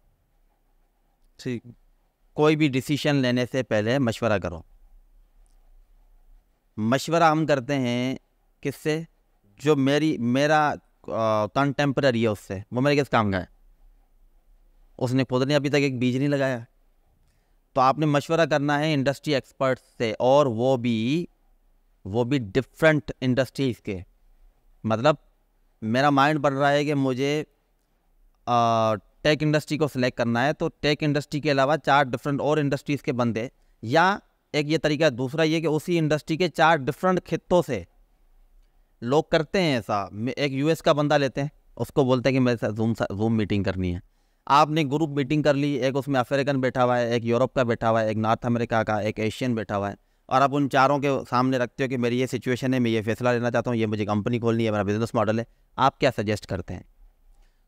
ठीक। कोई भी डिसीजन लेने से पहले मशवरा करो। मशवरा हम करते हैं किससे? जो मेरा कंटेम्पररी है उससे। वो मेरे किस काम का है? उसने खुद ने अभी तक एक बीज नहीं लगाया। तो आपने मशवरा करना है इंडस्ट्री एक्सपर्ट से, और वो भी डिफरेंट इंडस्ट्रीज़ के। मतलब मेरा माइंड बन रहा है कि मुझे टेक इंडस्ट्री को सिलेक्ट करना है, तो टेक इंडस्ट्री के अलावा 4 डिफरेंट और इंडस्ट्रीज़ के बंदे, या एक ये तरीका, दूसरा ये कि उसी इंडस्ट्री के 4 डिफरेंट खित्तों से लोग करते हैं ऐसा। एक यूएस का बंदा लेते हैं, उसको बोलते हैं कि मेरे साथ जूम मीटिंग करनी है। आपने ग्रुप मीटिंग कर ली, एक उसमें अफ्रीकन बैठा हुआ है, एक यूरोप का बैठा हुआ है, एक नॉर्थ अमेरिका का, एक एशियन बैठा हुआ है, और आप उन चारों के सामने रखते हो कि मेरी ये सिचुएशन है, मैं ये फैसला लेना चाहता हूँ, ये मुझे कंपनी खोलनी है, मेरा बिजनेस मॉडल है, आप क्या सजेस्ट करते हैं?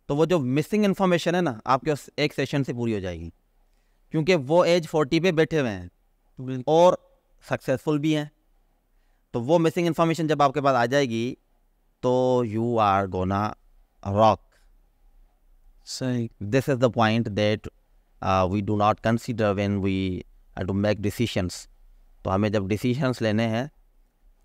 तो वो जो मिसिंग इन्फॉर्मेशन है ना, आपके उस एक सेशन से पूरी हो जाएगी। क्योंकि वो एज 40 पे बैठे हुए हैं और सक्सेसफुल भी हैं। तो वो मिसिंग इन्फॉर्मेशन जब आपके पास आ जाएगी तो यू आर गोना रॉक। सही। This is the point that we do not consider when we to make decisions. तो हमें जब डिसीशंस लेने हैं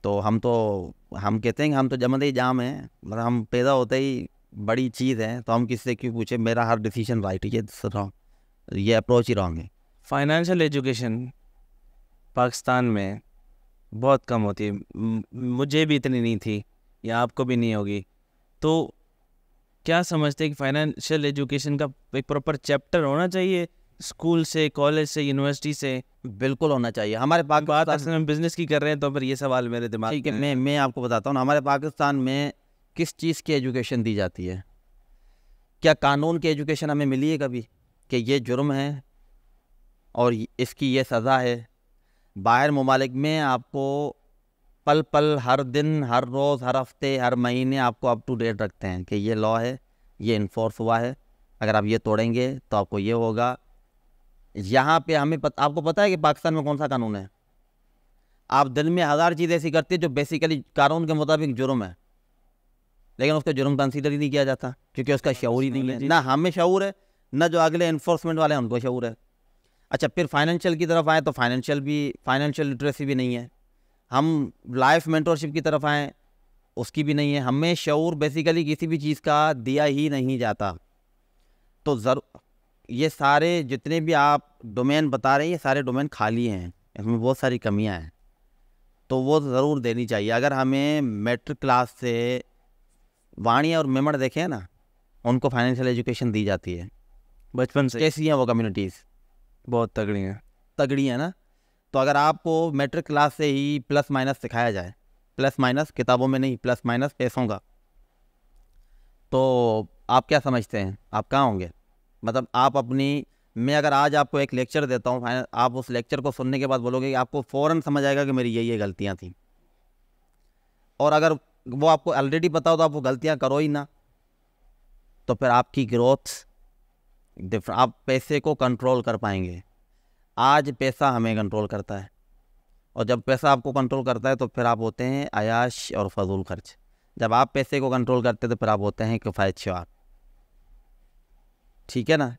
तो हम कहते हैं कि हम तो जमते ही जाम हैं, मतलब हम पैदा होते ही बड़ी चीज़ है, तो हम किससे क्यों पूछे मेरा हर डिसीजन राइट है, ये अप्रोच ही रॉन्ग है। फाइनेंशियल एजुकेशन पाकिस्तान में बहुत कम होती है, मुझे भी इतनी नहीं थी या आपको भी नहीं होगी। तो क्या समझते हैं कि फाइनेंशियल एजुकेशन का एक प्रॉपर चैप्टर होना चाहिए स्कूल से, कॉलेज से, यूनिवर्सिटी से? बिल्कुल होना चाहिए। हमारे बात पाकिस्तान असल में बिजनेस की कर रहे हैं तो फिर ये सवाल मेरे दिमाग ठीक है, में मैं आपको बताता हूँ ना, हमारे पाकिस्तान में किस चीज़ की एजुकेशन दी जाती है? क्या कानून की एजुकेशन हमें मिली है कभी कि ये जुर्म है और इसकी ये सज़ा है? बाहर ममालिक में आपको पल पल, हर दिन, हर रोज़, हर हफ्ते, हर महीने आपको अप टू डेट रखते हैं कि ये लॉ है, ये इन्फोर्स हुआ है, अगर आप ये तोड़ेंगे तो आपको ये होगा। यहाँ पे आपको पता है कि पाकिस्तान में कौन सा कानून है? आप दिन में 1000 चीज़ ऐसी करती है जो बेसिकली कानून के मुताबिक जुर्म है, लेकिन उसका जुर्म कंसीडर ही नहीं किया जाता क्योंकि उसका शऊर ही नहीं है। ना हमें शऊर है, ना जो अगले इन्फोर्समेंट वाले हैं उनको शऊर है। अच्छा, फिर फाइनेंशियल की तरफ आए तो फाइनेंशियल लिटरेसी भी नहीं है। हम लाइफ मेंटरशिप की तरफ आएँ, उसकी भी नहीं है। हमें शऊर बेसिकली किसी भी चीज़ का दिया ही नहीं जाता। तो ये सारे जितने भी आप डोमेन बता रहे हैं, ये सारे डोमेन खाली हैं, इसमें बहुत सारी कमियां हैं, तो वो ज़रूर देनी चाहिए। अगर हमें मैट्रिक क्लास से वाणी और मेमड़ देखें ना, उनको फाइनेंशियल एजुकेशन दी जाती है बचपन से। कैसी हैं वो कम्युनिटीज़? बहुत तगड़ी है ना। तो अगर आपको मैट्रिक क्लास से ही प्लस माइनस सिखाया जाए, प्लस माइनस किताबों में नहीं, प्लस माइनस पैसों का, तो आप क्या समझते हैं आप कहाँ होंगे? मतलब मैं अगर आज आपको एक लेक्चर देता हूँ, आप उस लेक्चर को सुनने के बाद बोलोगे कि आपको फ़ौरन समझ आएगा कि मेरी ये गलतियाँ थी, और अगर वो आपको ऑलरेडी पता हो तो आप वो गलतियाँ करो ही ना, तो फिर आपकी ग्रोथ आप पैसे को कंट्रोल कर पाएंगे। आज पैसा हमें कंट्रोल करता है, और जब पैसा आपको कंट्रोल करता है तो फिर आप होते हैं अयाश और फजूल खर्च। जब आप पैसे को कंट्रोल करते हैं तो फिर आप होते हैं किफ़ायत-शवार। ठीक है ना।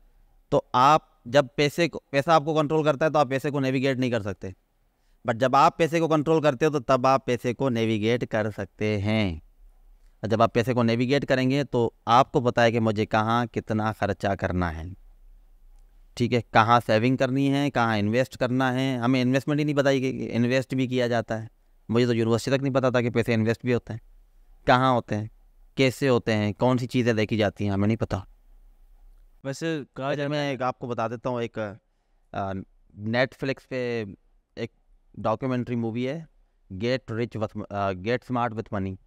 तो आप जब पैसा आपको कंट्रोल करता है तो आप पैसे को नेविगेट नहीं कर सकते, बट जब आप पैसे को कंट्रोल करते हो तो तब आप पैसे को नेविगेट कर सकते हैं। और जब आप पैसे को नेविगेट करेंगे तो आपको पता है कि मुझे कहाँ कितना खर्चा करना है, ठीक है, कहाँ सेविंग करनी है, कहाँ इन्वेस्ट करना है। हमें इन्वेस्टमेंट ही नहीं बताई कि इन्वेस्ट भी किया जाता है। मुझे तो यूनिवर्सिटी तक नहीं पता था कि पैसे इन्वेस्ट भी होते हैं, कहाँ होते हैं, कैसे होते हैं, कौन सी चीज़ें देखी जाती हैं, हमें नहीं पता। वैसे कहा जाए, मैं आपको बता देता हूँ, एक नेटफ्लिक्स पे एक डॉक्यूमेंट्री मूवी है, गेट स्मार्ट विथ मनी।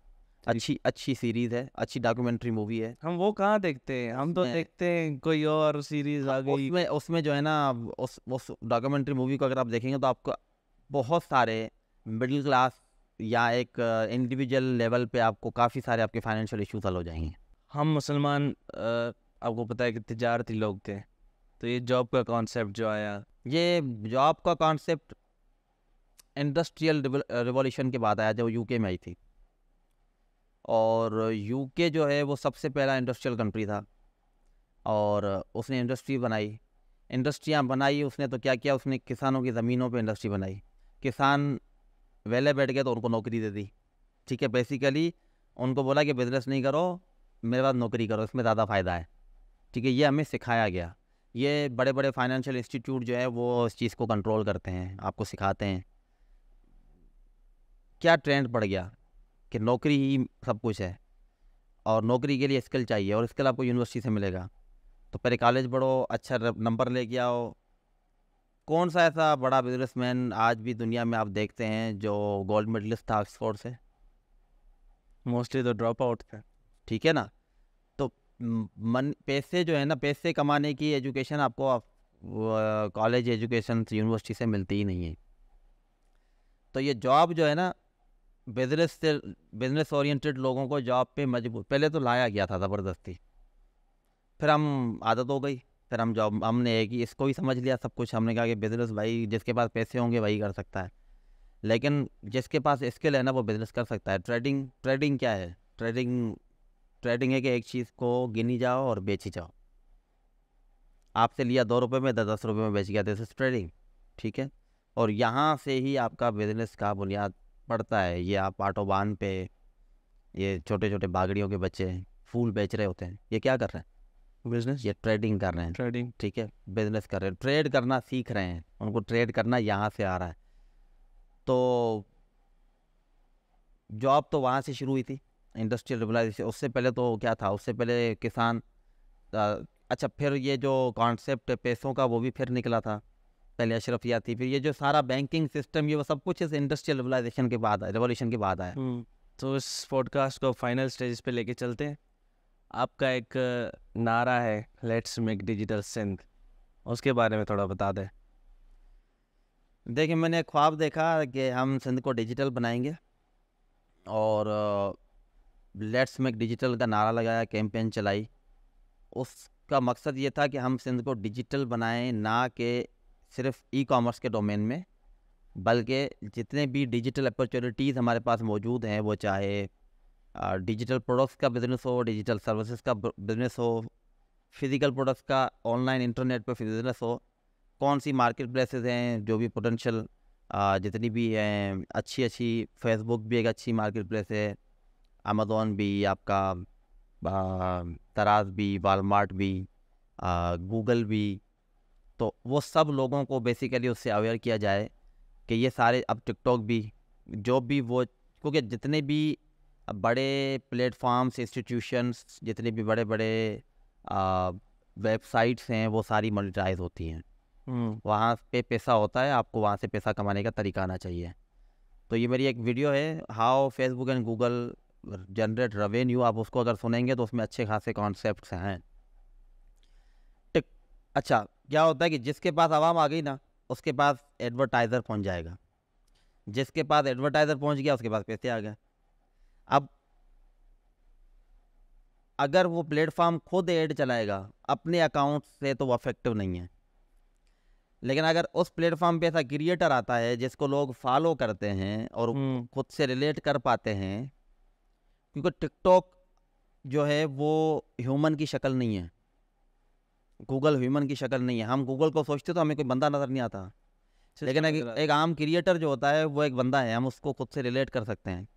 अच्छी सीरीज है, अच्छी डॉक्यूमेंट्री मूवी है। हम वो कहाँ देखते हैं? हम तो देखते हैं कोई और सीरीज आ गई। उसमें जो है ना, उस डॉक्यूमेंट्री मूवी को अगर आप देखेंगे तो आपको बहुत सारे मिडिल क्लास या एक इंडिविजुअल लेवल पे आपको काफ़ी सारे आपके फाइनेंशियल इश्यूज हल हो जाएंगे। हम मुसलमान, आपको पता है कि तिजारती लोग थे, तो ये जॉब का कॉन्सेप्ट जो आया, ये जॉब का कॉन्सेप्ट इंडस्ट्रियल रिवॉल्यूशन के बाद आया, जब यूके में आई थी। और यूके जो है वो सबसे पहला इंडस्ट्रियल कंट्री था, और उसने इंडस्ट्रियाँ बनाई। उसने तो क्या किया, उसने किसानों की ज़मीनों पे इंडस्ट्री बनाई। किसान वेले बैठ गए तो उनको नौकरी दे दी। ठीक है, बेसिकली उनको बोला कि बिज़नेस नहीं करो, मेरे पास नौकरी करो, इसमें ज़्यादा फ़ायदा है। ठीक है, ये हमें सिखाया गया। ये बड़े बड़े फाइनेंशियल इंस्टीट्यूट जो है वो इस चीज़ को कंट्रोल करते हैं, आपको सिखाते हैं। क्या ट्रेंड पड़ गया कि नौकरी ही सब कुछ है, और नौकरी के लिए स्किल चाहिए, और स्किल आपको यूनिवर्सिटी से मिलेगा। तो पहले कॉलेज पढ़ो, अच्छा नंबर लेके आओ। कौन सा ऐसा बड़ा बिजनेसमैन आज भी दुनिया में आप देखते हैं जो गोल्ड मेडलिस्ट था ऑक्सफोर्ड से? मोस्टली तो ड्रॉप आउट थे। ठीक है ना। तो पैसे जो है ना, पैसे कमाने की एजुकेशन आपको कॉलेज एजुकेशन यूनिवर्सिटी से मिलती ही नहीं है। तो ये जॉब जो है ना, बिजनेस ओरिएंटेड लोगों को जॉब पे मजबूर पहले तो लाया गया था ज़बरदस्ती, फिर हम आदत हो गई फिर हम जॉब, हमने एक ही इसको ही समझ लिया सब कुछ। हमने कहा कि बिज़नेस भाई जिसके पास पैसे होंगे वही कर सकता है, लेकिन जिसके पास स्किल है ना वो बिज़नेस कर सकता है। ट्रेडिंग, ट्रेडिंग क्या है? ट्रेडिंग, ट्रेडिंग है कि एक चीज़ को गिनी जाओ और बेची जाओ। आपसे लिया 2 रुपये में, 10 रुपये में बेच गया, दिस इज ट्रेडिंग। ठीक है, और यहाँ से ही आपका बिजनेस का बुनियाद पड़ता है। ये आप ऑटोबान पे ये छोटे छोटे बागड़ियों के बच्चे फूल बेच रहे होते हैं, ये क्या कर रहे हैं? बिजनेस, ये ट्रेडिंग कर रहे हैं। ट्रेडिंग। ठीक है, बिजनेस कर रहे हैं, ट्रेड करना सीख रहे हैं, उनको ट्रेड करना यहाँ से आ रहा है। तो जॉब तो वहाँ से शुरू हुई थी, इंडस्ट्रियल रिवोल्यूशन। उससे पहले तो क्या था? उससे पहले किसान, अच्छा फिर ये जो कॉन्सेप्ट पैसों का वो भी फिर निकला था। पहले अशरफिया थी, फिर ये जो सारा बैंकिंग सिस्टम ये वो सब कुछ इस इंडस्ट्रियल रिवोल्यूशन के बाद, रिवोल्यूशन के बाद आया। तो इस पॉडकास्ट को फाइनल स्टेज पे लेके चलते हैं। आपका एक नारा है, लेट्स मेक डिजिटल सिंध, उसके बारे में थोड़ा बता दें। देखिए, मैंने एक ख्वाब देखा कि हम सिंध को डिजिटल बनाएंगे, और लेट्स मेक डिजिटल का नारा लगाया, कैंपेन चलाई। उसका मकसद ये था कि हम सिंध को डिजिटल बनाएं, ना कि सिर्फ ई कॉमर्स के डोमेन में, बल्कि जितने भी डिजिटल अपॉर्चुनिटीज़ हमारे पास मौजूद हैं, वो चाहे डिजिटल प्रोडक्ट्स का बिज़नेस हो, डिजिटल सर्विसेज का बिज़नेस हो, फिज़िकल प्रोडक्ट्स का ऑनलाइन इंटरनेट पर बिज़नेस हो, कौन सी मार्केट प्लेसेस हैं जो भी पोटेंशियल जितनी भी हैं अच्छी अच्छी। फेसबुक भी एक अच्छी मार्केट प्लेस है, अमेज़ॉन भी आपका, तराज भी, वालमार्ट भी, गूगल भी। तो वो सब लोगों को बेसिकली उससे अवेयर किया जाए कि ये सारे, अब टिकटॉक भी, जो भी वो, क्योंकि जितने भी बड़े प्लेटफॉर्म्स, इंस्टीट्यूशंस, जितने भी बड़े बड़े वेबसाइट्स हैं, वो सारी मोनेटाइज होती हैं। वहाँ पे पैसा होता है, आपको वहाँ से पैसा कमाने का तरीका आना चाहिए। तो ये मेरी एक वीडियो है, how Facebook and Google generate revenue. आप उसको अगर सुनेंगे तो उसमें अच्छे खासे कॉन्सेप्ट्स हैं। अच्छा, क्या होता है कि जिसके पास आवाम आ गई ना, उसके पास एडवर्टाइज़र पहुंच जाएगा। जिसके पास एडवर्टाइज़र पहुंच गया, उसके पास पैसे आ गए। अब अगर वो प्लेटफॉर्म खुद ऐड चलाएगा अपने अकाउंट से तो वो अफेक्टिव नहीं है, लेकिन अगर उस प्लेटफॉर्म पे ऐसा क्रिएटर आता है जिसको लोग फॉलो करते हैं और खुद से रिलेट कर पाते हैं, क्योंकि टिकटॉक जो है वो ह्यूमन की शक्ल नहीं है, गूगल ह्यूमन की शक्ल नहीं है। हम गूगल को सोचते तो हमें कोई बंदा नज़र नहीं आता, लेकिन एक आम क्रिएटर जो होता है वो एक बंदा है, हम उसको खुद से रिलेट कर सकते हैं।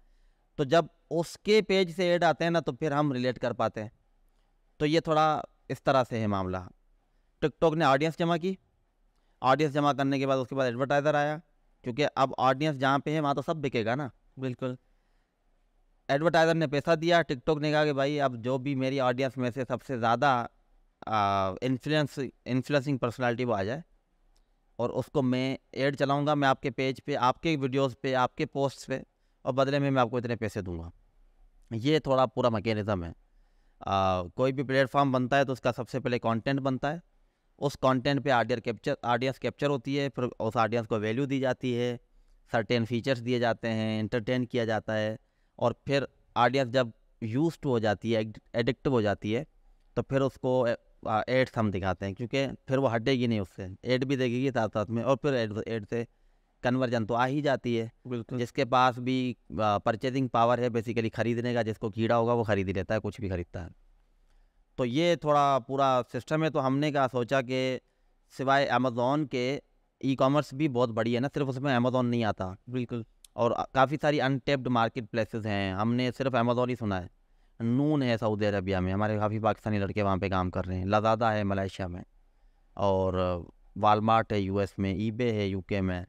तो जब उसके पेज से ऐड आते हैं ना, तो फिर हम रिलेट कर पाते हैं। तो ये थोड़ा इस तरह से है मामला। टिकटॉक ने ऑडियंस जमा की, ऑडियंस जमा करने के बाद उसके बाद एडवर्टाइज़र आया, क्योंकि अब ऑडियंस जहाँ पे है वहाँ तो सब बिकेगा ना। बिल्कुल। एडवर्टाइज़र ने पैसा दिया, टिकटॉक ने कहा कि भाई अब जो भी मेरी ऑडियंस में से सबसे ज़्यादा इन्फ्लुएंसिंग पर्सनालिटी वो आ जाए, और उसको मैं ऐड चलाऊंगा, मैं आपके पेज पे, आपके वीडियोस पे, आपके पोस्ट पे, और बदले में मैं आपको इतने पैसे दूंगा। ये थोड़ा पूरा मैकेनिज़्म है। कोई भी प्लेटफॉर्म बनता है तो उसका सबसे पहले कंटेंट बनता है, उस कंटेंट पे ऑडियंस कैप्चर होती है, फिर उस ऑडियंस को वैल्यू दी जाती है, सर्टेन फीचर्स दिए जाते हैं, एंटरटेन किया जाता है, और फिर ऑडियंस जब यूज्ड हो जाती है, एडिक्टिव हो जाती है, तो फिर उसको एड्स हम दिखाते हैं, क्योंकि फिर वो हटेगी नहीं उससे, एड भी देखेगी साथ साथ में, और फिर एड से कन्वर्जन तो आ ही जाती है। बिल्कुल। जिसके पास भी परचेजिंग पावर है बेसिकली खरीदने का, जिसको कीड़ा होगा वो खरीद ही लेता है, कुछ भी खरीदता है। तो ये थोड़ा पूरा सिस्टम है। तो हमने क्या सोचा कि सिवाय अमेज़ॉन के ई कॉमर्स भी बहुत बड़ी है ना, सिर्फ उसमें अमेज़ॉन नहीं आता। बिल्कुल। और काफ़ी सारी अनटेप्ड मार्केट प्लेसेस हैं, हमने सिर्फ अमेज़ॉन ही सुना है। नून है सऊदी अरबिया में, हमारे काफ़ी पाकिस्तानी लड़के वहाँ पे काम कर रहे हैं। लज़ादा है मलेशिया में, और वालमार्ट है यूएस में, ईबे है यूके में,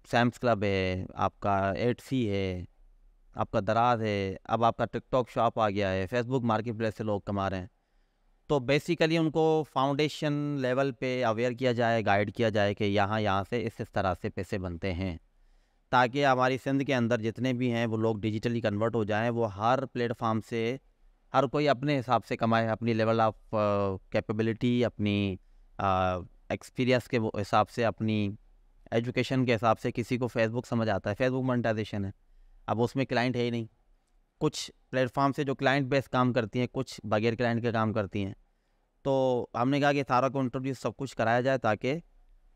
सैम्स क्लब है, आपका एटसी है, आपका दराज है, अब आपका टिकटॉक शॉप आ गया है, फेसबुक मार्केट प्लेस से लोग कमा रहे हैं। तो बेसिकली उनको फाउंडेशन लेवल पे अवेयर किया जाए, गाइड किया जाए कि यहाँ से इस तरह से पैसे बनते हैं, ताकि हमारी सिंध के अंदर जितने भी हैं वो लोग डिजिटली कन्वर्ट हो जाएं। वो हर प्लेटफॉर्म से हर कोई अपने हिसाब से कमाए, अपनी लेवल ऑफ कैपेबिलिटी, अपनी एक्सपीरियंस के हिसाब से, अपनी एजुकेशन के हिसाब से। किसी को फेसबुक समझ आता है, फेसबुक मोनेटाइजेशन है, अब उसमें क्लाइंट है ही नहीं। कुछ प्लेटफॉर्म से जो क्लाइंट बेस काम करती हैं, कुछ बगैर क्लाइंट के काम करती हैं। तो हमने कहा कि सारा को इंट्रोड्यूस सब कुछ कराया जाए ताकि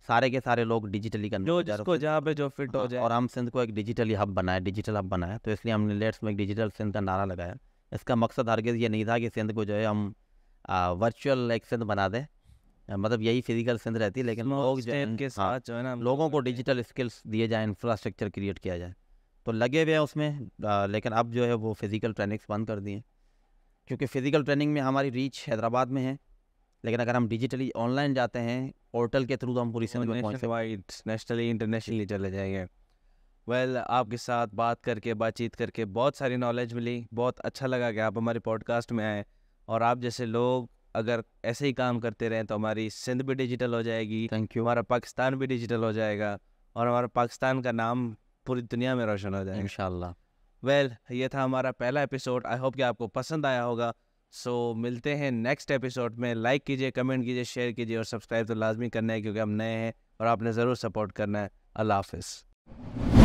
सारे के सारे लोग डिजिटली करना जो जिसको जहाँ पे जो फिट हो जाए। और हम सिंध को एक डिजिटली हब बनाया, डिजिटल हब बनाया, तो इसलिए हमने लेट्स मेक डिजिटल सिंध का नारा लगाया। इसका मकसद हरगिज़ ये नहीं था कि सिंध को जो है हम वर्चुअल एक सिंध बना दें, मतलब यही फिजिकल सिंध रहती है, लेकिन लोग जो स्टेप के साथ जो है ना लोगों को डिजिटल स्किल्स दिए जाए, इंफ्रास्ट्रक्चर क्रिएट किया जाए, तो लगे हुए हैं उसमें। लेकिन अब जो है वो फिज़िकल ट्रेनिंग्स बंद कर दिए, क्योंकि फ़िज़िकल ट्रेनिंग में हमारी रीच हैदराबाद में है, लेकिन अगर हम डिजिटली ऑनलाइन जाते हैं पोर्टल के थ्रू तो हम पूरी सिंध में पहुँच सकते, नेशनली इंटरनेशनली चले जाएंगे। वेल आपके साथ बातचीत करके बहुत सारी नॉलेज मिली, बहुत अच्छा लगा कि आप हमारे पॉडकास्ट में आए। और आप जैसे लोग अगर ऐसे ही काम करते रहें तो हमारी सिंध भी डिजिटल हो जाएगी, थैंक यू, हमारा पाकिस्तान भी डिजिटल हो जाएगा और हमारा पाकिस्तान का नाम पूरी दुनिया में रोशन हो जाएगा इंशाल्लाह। वेल ये था हमारा पहला एपिसोड। आई होप कि आपको पसंद आया होगा। सो मिलते हैं नेक्स्ट एपिसोड में। लाइक कीजिए, कमेंट कीजिए, शेयर कीजिए और सब्सक्राइब तो लाजमी करना है क्योंकि हम नए हैं और आपने ज़रूर सपोर्ट करना है। अल्लाह हाफिज़।